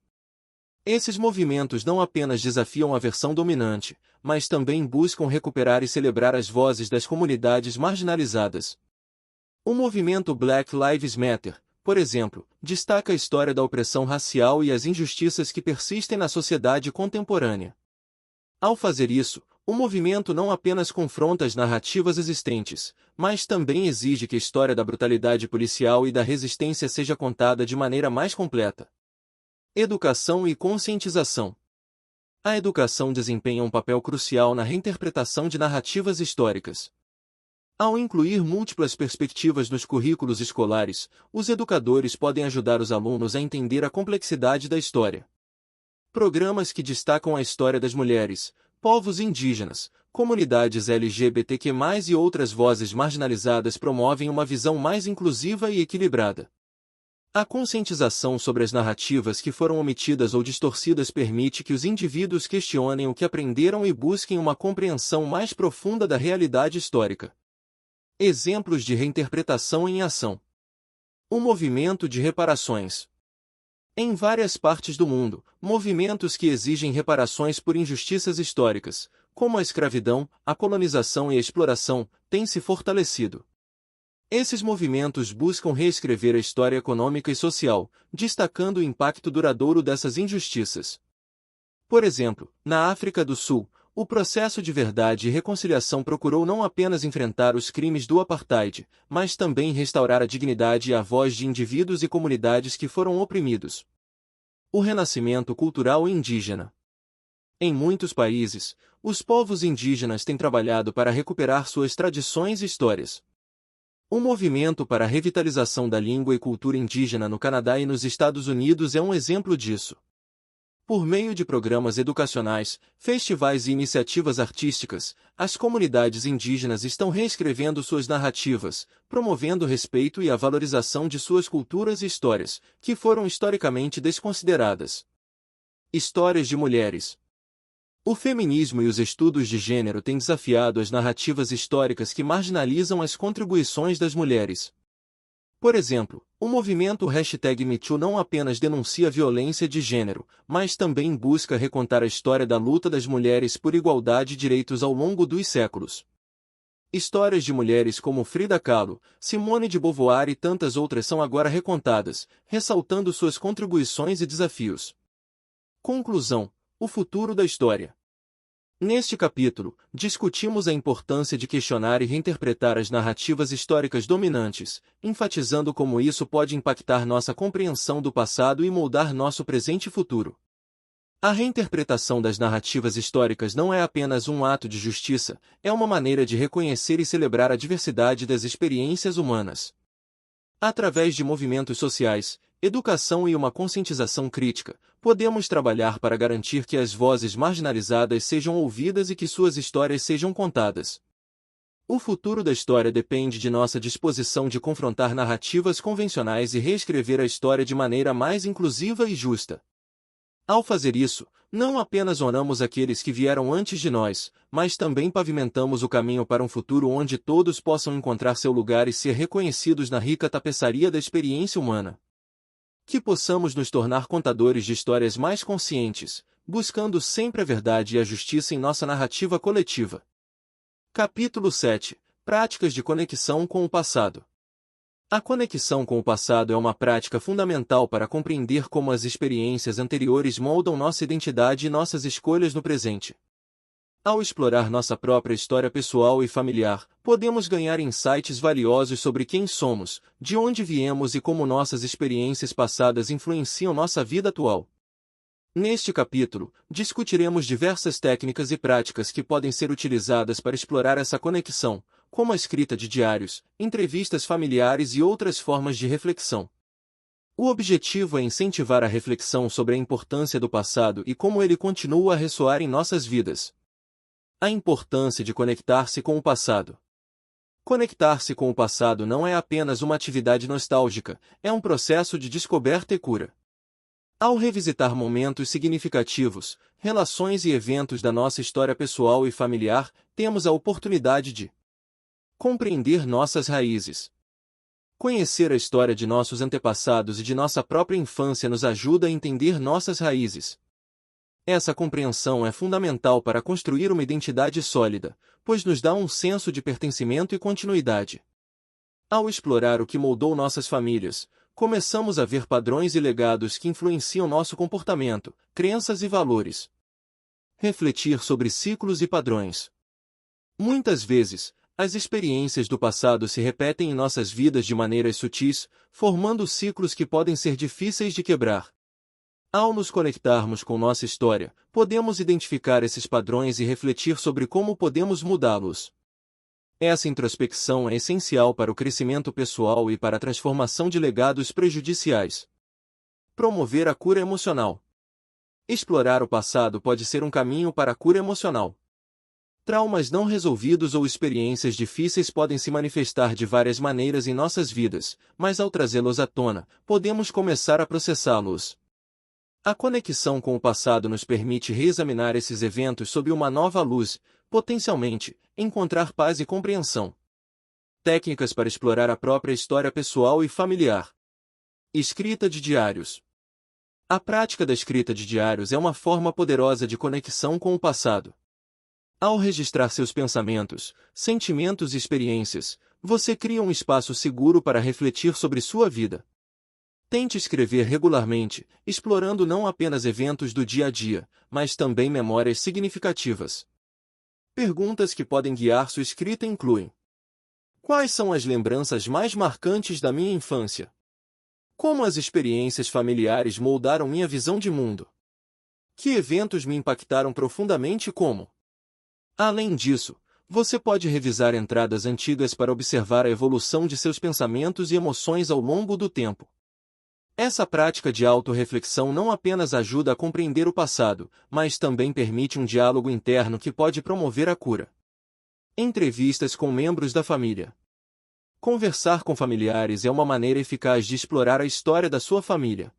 Esses movimentos não apenas desafiam a versão dominante, mas também buscam recuperar e celebrar as vozes das comunidades marginalizadas. O movimento Black Lives Matter, por exemplo, destaca a história da opressão racial e as injustiças que persistem na sociedade contemporânea. Ao fazer isso, o movimento não apenas confronta as narrativas existentes, mas também exige que a história da brutalidade policial e da resistência seja contada de maneira mais completa. Educação e conscientização. A educação desempenha um papel crucial na reinterpretação de narrativas históricas. Ao incluir múltiplas perspectivas nos currículos escolares, os educadores podem ajudar os alunos a entender a complexidade da história. Programas que destacam a história das mulheres, povos indígenas, comunidades LGBTQ+, e outras vozes marginalizadas promovem uma visão mais inclusiva e equilibrada. A conscientização sobre as narrativas que foram omitidas ou distorcidas permite que os indivíduos questionem o que aprenderam e busquem uma compreensão mais profunda da realidade histórica. Exemplos de reinterpretação em ação. O movimento de reparações. Em várias partes do mundo, movimentos que exigem reparações por injustiças históricas, como a escravidão, a colonização e a exploração, têm se fortalecido. Esses movimentos buscam reescrever a história econômica e social, destacando o impacto duradouro dessas injustiças. Por exemplo, na África do Sul, o processo de verdade e reconciliação procurou não apenas enfrentar os crimes do apartheid, mas também restaurar a dignidade e a voz de indivíduos e comunidades que foram oprimidos. O renascimento cultural indígena. Em muitos países, os povos indígenas têm trabalhado para recuperar suas tradições e histórias. O movimento para a revitalização da língua e cultura indígena no Canadá e nos Estados Unidos é um exemplo disso. Por meio de programas educacionais, festivais e iniciativas artísticas, as comunidades indígenas estão reescrevendo suas narrativas, promovendo o respeito e a valorização de suas culturas e histórias, que foram historicamente desconsideradas. Histórias de mulheres. O feminismo e os estudos de gênero têm desafiado as narrativas históricas que marginalizam as contribuições das mulheres. Por exemplo, o movimento #MeToo não apenas denuncia a violência de gênero, mas também busca recontar a história da luta das mulheres por igualdade e direitos ao longo dos séculos. Histórias de mulheres como Frida Kahlo, Simone de Beauvoir e tantas outras são agora recontadas, ressaltando suas contribuições e desafios. Conclusão: o futuro da história. Neste capítulo, discutimos a importância de questionar e reinterpretar as narrativas históricas dominantes, enfatizando como isso pode impactar nossa compreensão do passado e moldar nosso presente e futuro. A reinterpretação das narrativas históricas não é apenas um ato de justiça, é uma maneira de reconhecer e celebrar a diversidade das experiências humanas. Através de movimentos sociais, educação e uma conscientização crítica, podemos trabalhar para garantir que as vozes marginalizadas sejam ouvidas e que suas histórias sejam contadas. O futuro da história depende de nossa disposição de confrontar narrativas convencionais e reescrever a história de maneira mais inclusiva e justa. Ao fazer isso, não apenas honramos aqueles que vieram antes de nós, mas também pavimentamos o caminho para um futuro onde todos possam encontrar seu lugar e ser reconhecidos na rica tapeçaria da experiência humana. Que possamos nos tornar contadores de histórias mais conscientes, buscando sempre a verdade e a justiça em nossa narrativa coletiva. Capítulo 7. Práticas de conexão com o passado. A conexão com o passado é uma prática fundamental para compreender como as experiências anteriores moldam nossa identidade e nossas escolhas no presente. Ao explorar nossa própria história pessoal e familiar, podemos ganhar insights valiosos sobre quem somos, de onde viemos e como nossas experiências passadas influenciam nossa vida atual. Neste capítulo, discutiremos diversas técnicas e práticas que podem ser utilizadas para explorar essa conexão, como a escrita de diários, entrevistas familiares e outras formas de reflexão. O objetivo é incentivar a reflexão sobre a importância do passado e como ele continua a ressoar em nossas vidas. A importância de conectar-se com o passado. Conectar-se com o passado não é apenas uma atividade nostálgica, é um processo de descoberta e cura. Ao revisitar momentos significativos, relações e eventos da nossa história pessoal e familiar, temos a oportunidade de compreender nossas raízes. Conhecer a história de nossos antepassados e de nossa própria infância nos ajuda a entender nossas raízes. Essa compreensão é fundamental para construir uma identidade sólida, pois nos dá um senso de pertencimento e continuidade. Ao explorar o que moldou nossas famílias, começamos a ver padrões e legados que influenciam nosso comportamento, crenças e valores. Refletir sobre ciclos e padrões. Muitas vezes, as experiências do passado se repetem em nossas vidas de maneiras sutis, formando ciclos que podem ser difíceis de quebrar. Ao nos conectarmos com nossa história, podemos identificar esses padrões e refletir sobre como podemos mudá-los. Essa introspecção é essencial para o crescimento pessoal e para a transformação de legados prejudiciais. Promover a cura emocional. Explorar o passado pode ser um caminho para a cura emocional. Traumas não resolvidos ou experiências difíceis podem se manifestar de várias maneiras em nossas vidas, mas ao trazê-los à tona, podemos começar a processá-los. A conexão com o passado nos permite reexaminar esses eventos sob uma nova luz, potencialmente, encontrar paz e compreensão. Técnicas para explorar a própria história pessoal e familiar. Escrita de diários. A prática da escrita de diários é uma forma poderosa de conexão com o passado. Ao registrar seus pensamentos, sentimentos e experiências, você cria um espaço seguro para refletir sobre sua vida. Tente escrever regularmente, explorando não apenas eventos do dia a dia, mas também memórias significativas. Perguntas que podem guiar sua escrita incluem: quais são as lembranças mais marcantes da minha infância? Como as experiências familiares moldaram minha visão de mundo? Que eventos me impactaram profundamente e como? Além disso, você pode revisar entradas antigas para observar a evolução de seus pensamentos e emoções ao longo do tempo. Essa prática de autorreflexão não apenas ajuda a compreender o passado, mas também permite um diálogo interno que pode promover a cura. Entrevistas com membros da família. Conversar com familiares é uma maneira eficaz de explorar a história da sua família.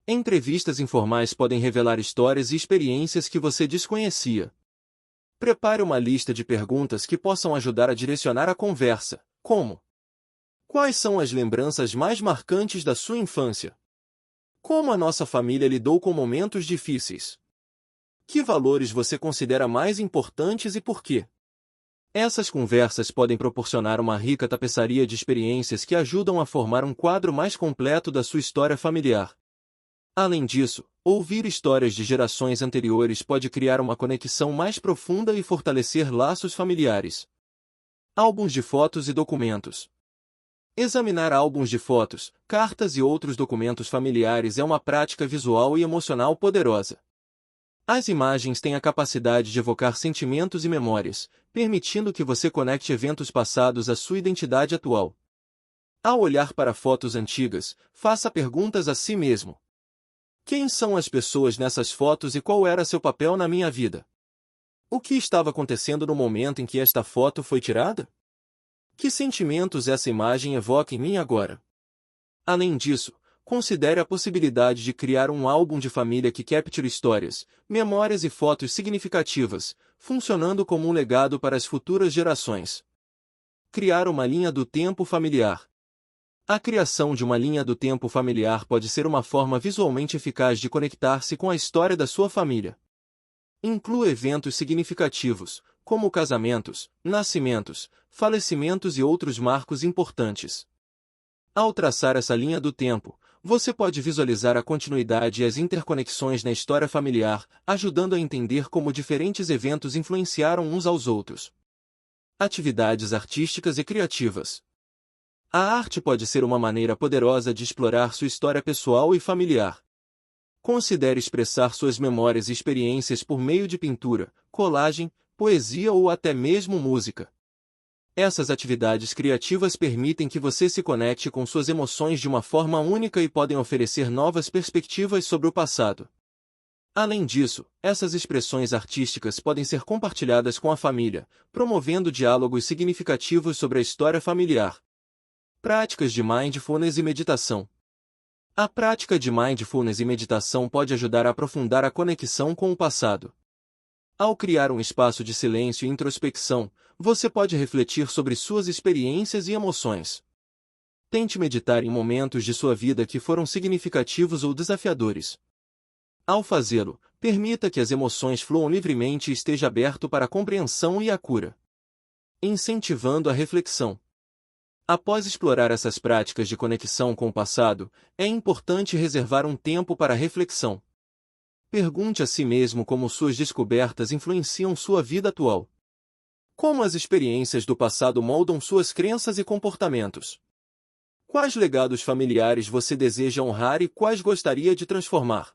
Entrevistas informais podem revelar histórias e experiências que você desconhecia. Prepare uma lista de perguntas que possam ajudar a direcionar a conversa, como: quais são as lembranças mais marcantes da sua infância? Como a nossa família lidou com momentos difíceis? Que valores você considera mais importantes e por quê? Essas conversas podem proporcionar uma rica tapeçaria de experiências que ajudam a formar um quadro mais completo da sua história familiar. Além disso, ouvir histórias de gerações anteriores pode criar uma conexão mais profunda e fortalecer laços familiares. Álbuns de fotos e documentos. Examinar álbuns de fotos, cartas e outros documentos familiares é uma prática visual e emocional poderosa. As imagens têm a capacidade de evocar sentimentos e memórias, permitindo que você conecte eventos passados à sua identidade atual. Ao olhar para fotos antigas, faça perguntas a si mesmo. Quem são as pessoas nessas fotos e qual era seu papel na minha vida? O que estava acontecendo no momento em que esta foto foi tirada? Que sentimentos essa imagem evoca em mim agora? Além disso, considere a possibilidade de criar um álbum de família que capture histórias, memórias e fotos significativas, funcionando como um legado para as futuras gerações. Criar uma linha do tempo familiar. A criação de uma linha do tempo familiar pode ser uma forma visualmente eficaz de conectar-se com a história da sua família. Inclua eventos significativos, como casamentos, nascimentos, falecimentos e outros marcos importantes. Ao traçar essa linha do tempo, você pode visualizar a continuidade e as interconexões na história familiar, ajudando a entender como diferentes eventos influenciaram uns aos outros. Atividades artísticas e criativas. A arte pode ser uma maneira poderosa de explorar sua história pessoal e familiar. Considere expressar suas memórias e experiências por meio de pintura, colagem, poesia ou até mesmo música. Essas atividades criativas permitem que você se conecte com suas emoções de uma forma única e podem oferecer novas perspectivas sobre o passado. Além disso, essas expressões artísticas podem ser compartilhadas com a família, promovendo diálogos significativos sobre a história familiar. Práticas de mindfulness e meditação. A prática de mindfulness e meditação pode ajudar a aprofundar a conexão com o passado. Ao criar um espaço de silêncio e introspecção, você pode refletir sobre suas experiências e emoções. Tente meditar em momentos de sua vida que foram significativos ou desafiadores. Ao fazê-lo, permita que as emoções fluam livremente e esteja aberto para a compreensão e a cura. Incentivando a reflexão. Após explorar essas práticas de conexão com o passado, é importante reservar um tempo para a reflexão. Pergunte a si mesmo como suas descobertas influenciam sua vida atual. Como as experiências do passado moldam suas crenças e comportamentos. Quais legados familiares você deseja honrar e quais gostaria de transformar?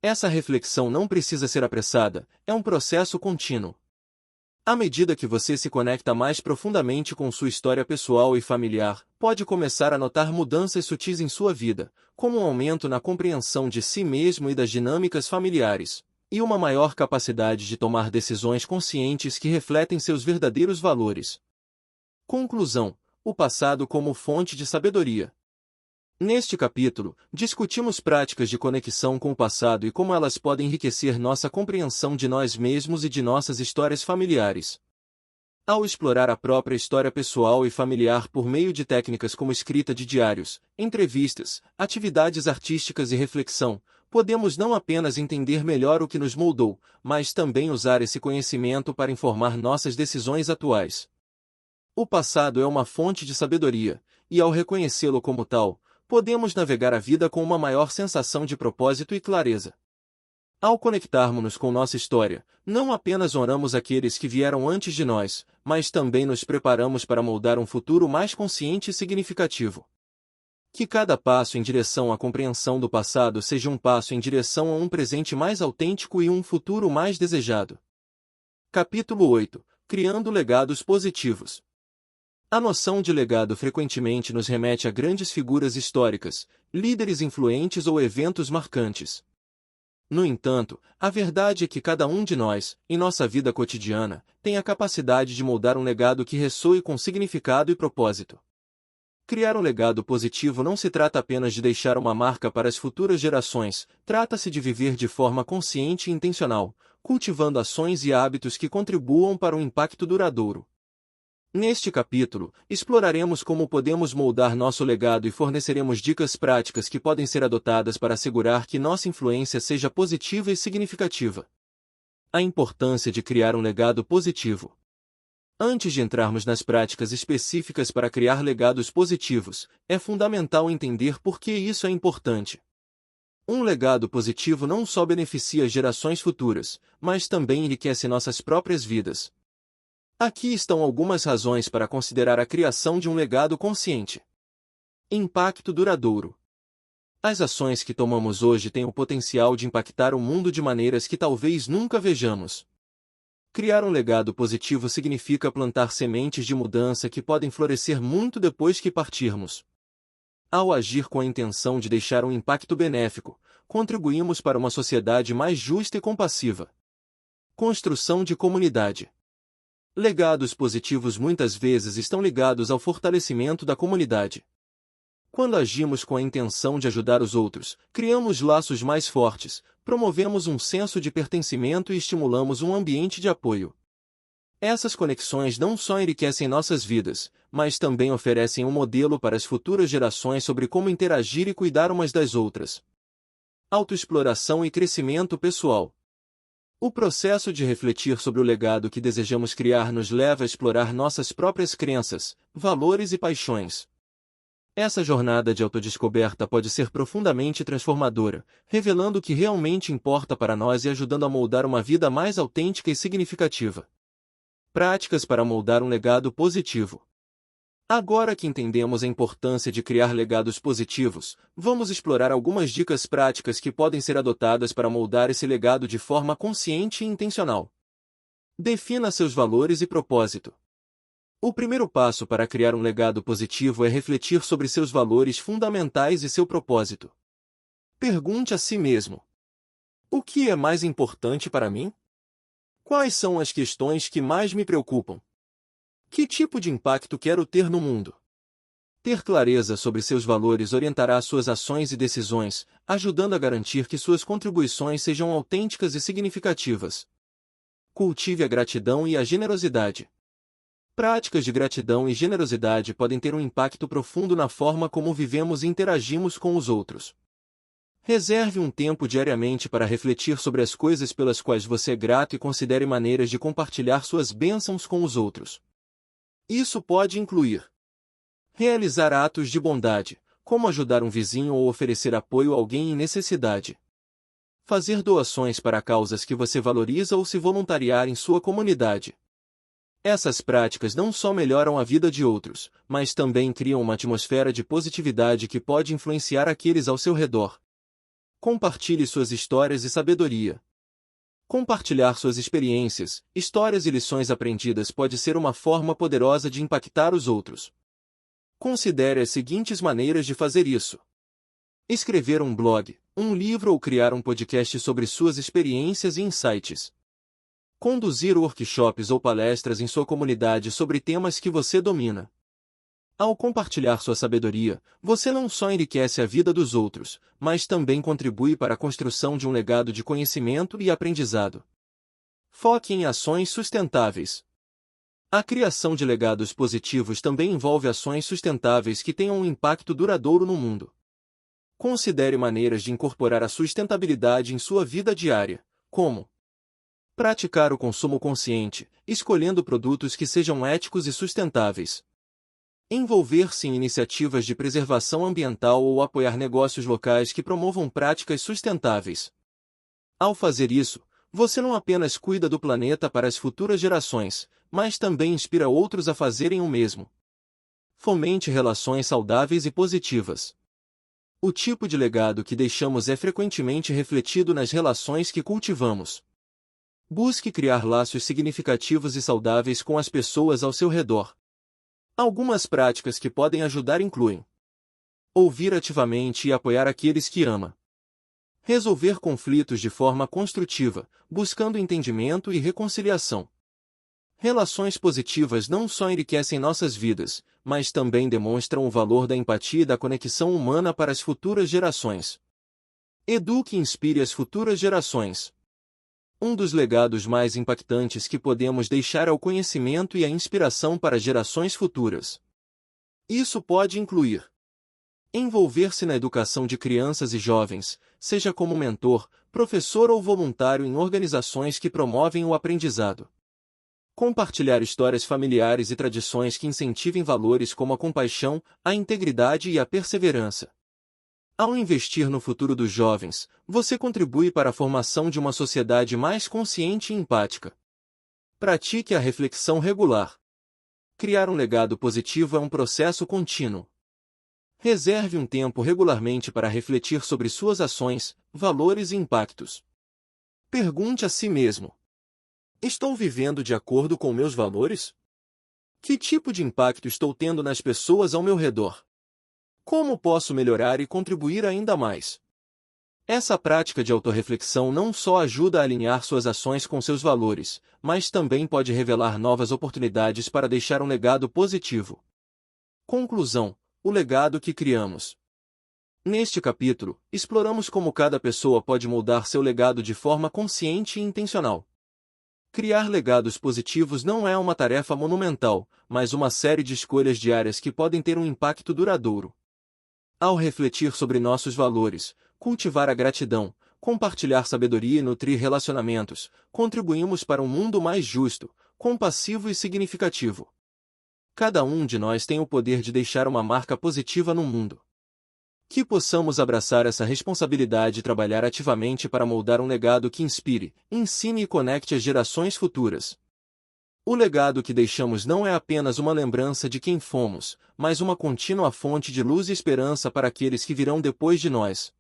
Essa reflexão não precisa ser apressada, é um processo contínuo. À medida que você se conecta mais profundamente com sua história pessoal e familiar, pode começar a notar mudanças sutis em sua vida, como um aumento na compreensão de si mesmo e das dinâmicas familiares, e uma maior capacidade de tomar decisões conscientes que refletem seus verdadeiros valores. Conclusão: o passado como fonte de sabedoria. Neste capítulo, discutimos práticas de conexão com o passado e como elas podem enriquecer nossa compreensão de nós mesmos e de nossas histórias familiares. Ao explorar a própria história pessoal e familiar por meio de técnicas como escrita de diários, entrevistas, atividades artísticas e reflexão, podemos não apenas entender melhor o que nos moldou, mas também usar esse conhecimento para informar nossas decisões atuais. O passado é uma fonte de sabedoria, e ao reconhecê-lo como tal, podemos navegar a vida com uma maior sensação de propósito e clareza. Ao conectarmos-nos com nossa história, não apenas honramos aqueles que vieram antes de nós, mas também nos preparamos para moldar um futuro mais consciente e significativo. Que cada passo em direção à compreensão do passado seja um passo em direção a um presente mais autêntico e um futuro mais desejado. Capítulo 8. Criando legados positivos. A noção de legado frequentemente nos remete a grandes figuras históricas, líderes influentes ou eventos marcantes. No entanto, a verdade é que cada um de nós, em nossa vida cotidiana, tem a capacidade de moldar um legado que ressoe com significado e propósito. Criar um legado positivo não se trata apenas de deixar uma marca para as futuras gerações, trata-se de viver de forma consciente e intencional, cultivando ações e hábitos que contribuam para um impacto duradouro. Neste capítulo, exploraremos como podemos moldar nosso legado e forneceremos dicas práticas que podem ser adotadas para assegurar que nossa influência seja positiva e significativa. A importância de criar um legado positivo. Antes de entrarmos nas práticas específicas para criar legados positivos, é fundamental entender por que isso é importante. Um legado positivo não só beneficia gerações futuras, mas também enriquece nossas próprias vidas. Aqui estão algumas razões para considerar a criação de um legado consciente. Impacto duradouro. As ações que tomamos hoje têm o potencial de impactar o mundo de maneiras que talvez nunca vejamos. Criar um legado positivo significa plantar sementes de mudança que podem florescer muito depois que partirmos. Ao agir com a intenção de deixar um impacto benéfico, contribuímos para uma sociedade mais justa e compassiva. Construção de comunidade. Legados positivos muitas vezes estão ligados ao fortalecimento da comunidade. Quando agimos com a intenção de ajudar os outros, criamos laços mais fortes, promovemos um senso de pertencimento e estimulamos um ambiente de apoio. Essas conexões não só enriquecem nossas vidas, mas também oferecem um modelo para as futuras gerações sobre como interagir e cuidar umas das outras. Autoexploração e crescimento pessoal. O processo de refletir sobre o legado que desejamos criar nos leva a explorar nossas próprias crenças, valores e paixões. Essa jornada de autodescoberta pode ser profundamente transformadora, revelando o que realmente importa para nós e ajudando a moldar uma vida mais autêntica e significativa. Práticas para moldar um legado positivo. Agora que entendemos a importância de criar legados positivos, vamos explorar algumas dicas práticas que podem ser adotadas para moldar esse legado de forma consciente e intencional. Defina seus valores e propósito. O primeiro passo para criar um legado positivo é refletir sobre seus valores fundamentais e seu propósito. Pergunte a si mesmo: o que é mais importante para mim? Quais são as questões que mais me preocupam? Que tipo de impacto quero ter no mundo? Ter clareza sobre seus valores orientará suas ações e decisões, ajudando a garantir que suas contribuições sejam autênticas e significativas. Cultive a gratidão e a generosidade. Práticas de gratidão e generosidade podem ter um impacto profundo na forma como vivemos e interagimos com os outros. Reserve um tempo diariamente para refletir sobre as coisas pelas quais você é grato e considere maneiras de compartilhar suas bênçãos com os outros. Isso pode incluir realizar atos de bondade, como ajudar um vizinho ou oferecer apoio a alguém em necessidade. Fazer doações para causas que você valoriza ou se voluntariar em sua comunidade. Essas práticas não só melhoram a vida de outros, mas também criam uma atmosfera de positividade que pode influenciar aqueles ao seu redor. Compartilhe suas histórias e sabedoria. Compartilhar suas experiências, histórias e lições aprendidas pode ser uma forma poderosa de impactar os outros. Considere as seguintes maneiras de fazer isso: escrever um blog, um livro ou criar um podcast sobre suas experiências e insights. Conduzir workshops ou palestras em sua comunidade sobre temas que você domina. Ao compartilhar sua sabedoria, você não só enriquece a vida dos outros, mas também contribui para a construção de um legado de conhecimento e aprendizado. Foque em ações sustentáveis. A criação de legados positivos também envolve ações sustentáveis que tenham um impacto duradouro no mundo. Considere maneiras de incorporar a sustentabilidade em sua vida diária, como praticar o consumo consciente, escolhendo produtos que sejam éticos e sustentáveis. Envolver-se em iniciativas de preservação ambiental ou apoiar negócios locais que promovam práticas sustentáveis. Ao fazer isso, você não apenas cuida do planeta para as futuras gerações, mas também inspira outros a fazerem o mesmo. Fomente relações saudáveis e positivas. O tipo de legado que deixamos é frequentemente refletido nas relações que cultivamos. Busque criar laços significativos e saudáveis com as pessoas ao seu redor. Algumas práticas que podem ajudar incluem ouvir ativamente e apoiar aqueles que ama. Resolver conflitos de forma construtiva, buscando entendimento e reconciliação. Relações positivas não só enriquecem nossas vidas, mas também demonstram o valor da empatia e da conexão humana para as futuras gerações. Eduque e inspire as futuras gerações. Um dos legados mais impactantes que podemos deixar é o conhecimento e a inspiração para gerações futuras. Isso pode incluir envolver-se na educação de crianças e jovens, seja como mentor, professor ou voluntário em organizações que promovem o aprendizado. Compartilhar histórias familiares e tradições que incentivem valores como a compaixão, a integridade e a perseverança. Ao investir no futuro dos jovens, você contribui para a formação de uma sociedade mais consciente e empática. Pratique a reflexão regular. Criar um legado positivo é um processo contínuo. Reserve um tempo regularmente para refletir sobre suas ações, valores e impactos. Pergunte a si mesmo: estou vivendo de acordo com meus valores? Que tipo de impacto estou tendo nas pessoas ao meu redor? Como posso melhorar e contribuir ainda mais? Essa prática de autorreflexão não só ajuda a alinhar suas ações com seus valores, mas também pode revelar novas oportunidades para deixar um legado positivo. Conclusão: o legado que criamos. Neste capítulo, exploramos como cada pessoa pode moldar seu legado de forma consciente e intencional. Criar legados positivos não é uma tarefa monumental, mas uma série de escolhas diárias que podem ter um impacto duradouro. Ao refletir sobre nossos valores, cultivar a gratidão, compartilhar sabedoria e nutrir relacionamentos, contribuímos para um mundo mais justo, compassivo e significativo. Cada um de nós tem o poder de deixar uma marca positiva no mundo. Que possamos abraçar essa responsabilidade e trabalhar ativamente para moldar um legado que inspire, ensine e conecte as gerações futuras. O legado que deixamos não é apenas uma lembrança de quem fomos, mas uma contínua fonte de luz e esperança para aqueles que virão depois de nós.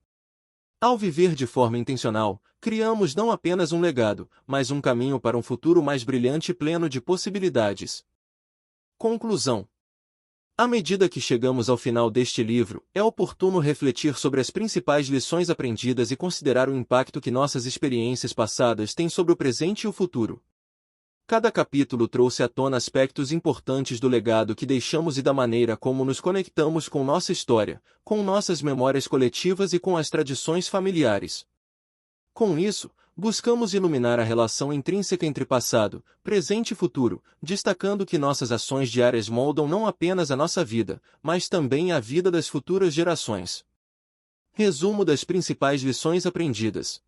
Ao viver de forma intencional, criamos não apenas um legado, mas um caminho para um futuro mais brilhante e pleno de possibilidades. Conclusão. À medida que chegamos ao final deste livro, é oportuno refletir sobre as principais lições aprendidas e considerar o impacto que nossas experiências passadas têm sobre o presente e o futuro. Cada capítulo trouxe à tona aspectos importantes do legado que deixamos e da maneira como nos conectamos com nossa história, com nossas memórias coletivas e com as tradições familiares. Com isso, buscamos iluminar a relação intrínseca entre passado, presente e futuro, destacando que nossas ações diárias moldam não apenas a nossa vida, mas também a vida das futuras gerações. Resumo das principais lições aprendidas.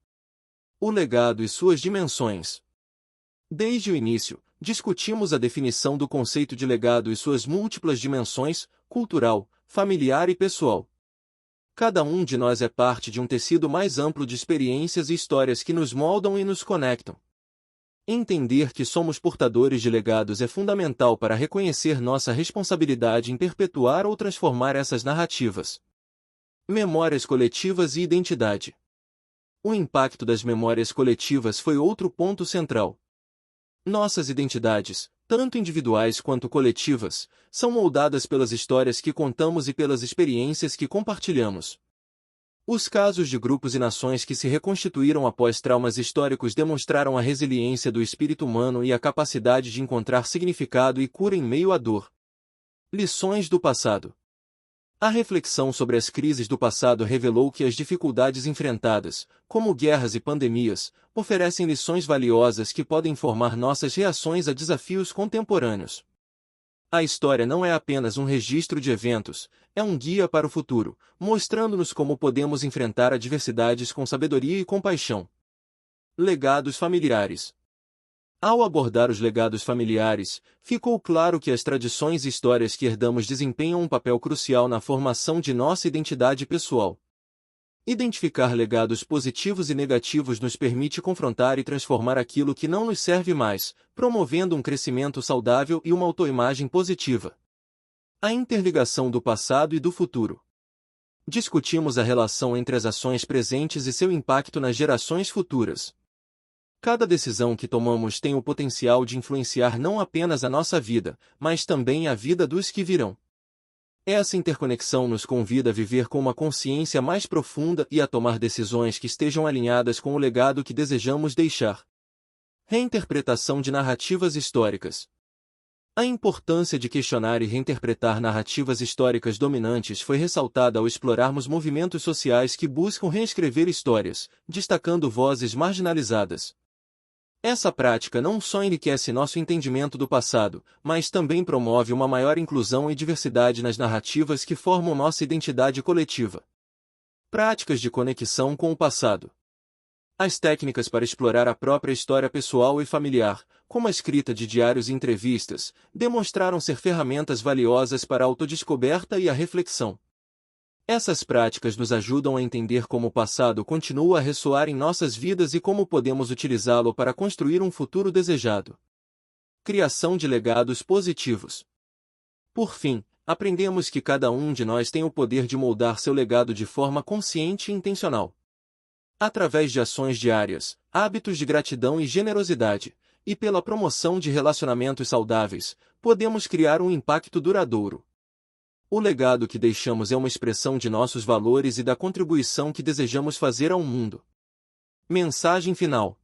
O legado e suas dimensões. Desde o início, discutimos a definição do conceito de legado e suas múltiplas dimensões, cultural, familiar e pessoal. Cada um de nós é parte de um tecido mais amplo de experiências e histórias que nos moldam e nos conectam. Entender que somos portadores de legados é fundamental para reconhecer nossa responsabilidade em perpetuar ou transformar essas narrativas. Memórias coletivas e identidade. O impacto das memórias coletivas foi outro ponto central. Nossas identidades, tanto individuais quanto coletivas, são moldadas pelas histórias que contamos e pelas experiências que compartilhamos. Os casos de grupos e nações que se reconstituíram após traumas históricos demonstraram a resiliência do espírito humano e a capacidade de encontrar significado e cura em meio à dor. Lições do passado. A reflexão sobre as crises do passado revelou que as dificuldades enfrentadas, como guerras e pandemias, oferecem lições valiosas que podem formar nossas reações a desafios contemporâneos. A história não é apenas um registro de eventos, é um guia para o futuro, mostrando-nos como podemos enfrentar adversidades com sabedoria e compaixão. Legados familiares. Ao abordar os legados familiares, ficou claro que as tradições e histórias que herdamos desempenham um papel crucial na formação de nossa identidade pessoal. Identificar legados positivos e negativos nos permite confrontar e transformar aquilo que não nos serve mais, promovendo um crescimento saudável e uma autoimagem positiva. A interligação do passado e do futuro. Discutimos a relação entre as ações presentes e seu impacto nas gerações futuras. Cada decisão que tomamos tem o potencial de influenciar não apenas a nossa vida, mas também a vida dos que virão. Essa interconexão nos convida a viver com uma consciência mais profunda e a tomar decisões que estejam alinhadas com o legado que desejamos deixar. Reinterpretação de narrativas históricas. A importância de questionar e reinterpretar narrativas históricas dominantes foi ressaltada ao explorarmos movimentos sociais que buscam reescrever histórias, destacando vozes marginalizadas. Essa prática não só enriquece nosso entendimento do passado, mas também promove uma maior inclusão e diversidade nas narrativas que formam nossa identidade coletiva. Práticas de conexão com o passado. As técnicas para explorar a própria história pessoal e familiar, como a escrita de diários e entrevistas, demonstraram ser ferramentas valiosas para a autodescoberta e a reflexão. Essas práticas nos ajudam a entender como o passado continua a ressoar em nossas vidas e como podemos utilizá-lo para construir um futuro desejado. Criação de legados positivos. Por fim, aprendemos que cada um de nós tem o poder de moldar seu legado de forma consciente e intencional. Através de ações diárias, hábitos de gratidão e generosidade, e pela promoção de relacionamentos saudáveis, podemos criar um impacto duradouro. O legado que deixamos é uma expressão de nossos valores e da contribuição que desejamos fazer ao mundo. Mensagem final.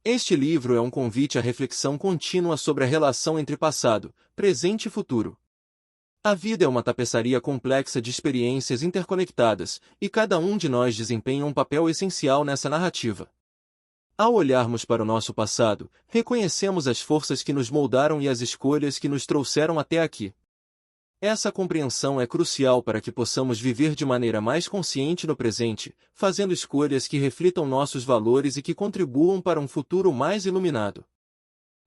Este livro é um convite à reflexão contínua sobre a relação entre passado, presente e futuro. A vida é uma tapeçaria complexa de experiências interconectadas, e cada um de nós desempenha um papel essencial nessa narrativa. Ao olharmos para o nosso passado, reconhecemos as forças que nos moldaram e as escolhas que nos trouxeram até aqui. Essa compreensão é crucial para que possamos viver de maneira mais consciente no presente, fazendo escolhas que reflitam nossos valores e que contribuam para um futuro mais iluminado.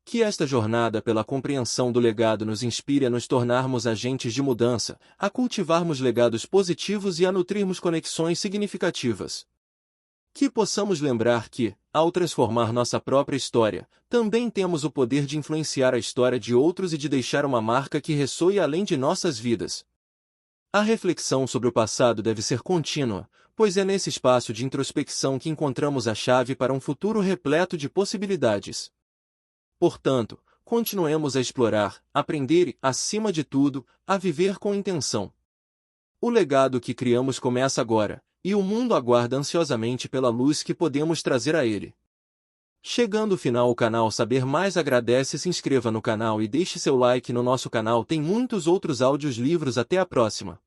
Que esta jornada pela compreensão do legado nos inspire a nos tornarmos agentes de mudança, a cultivarmos legados positivos e a nutrirmos conexões significativas. Que possamos lembrar que, ao transformar nossa própria história, também temos o poder de influenciar a história de outros e de deixar uma marca que ressoe além de nossas vidas. A reflexão sobre o passado deve ser contínua, pois é nesse espaço de introspecção que encontramos a chave para um futuro repleto de possibilidades. Portanto, Continuemos a explorar, aprender e, acima de tudo, a viver com intenção. O legado que criamos começa agora, e o mundo aguarda ansiosamente pela luz que podemos trazer a ele. Chegando ao final, o canal Saber Mais agradece, se inscreva no canal e deixe seu like. No nosso canal tem muitos outros áudios livros. Até a próxima.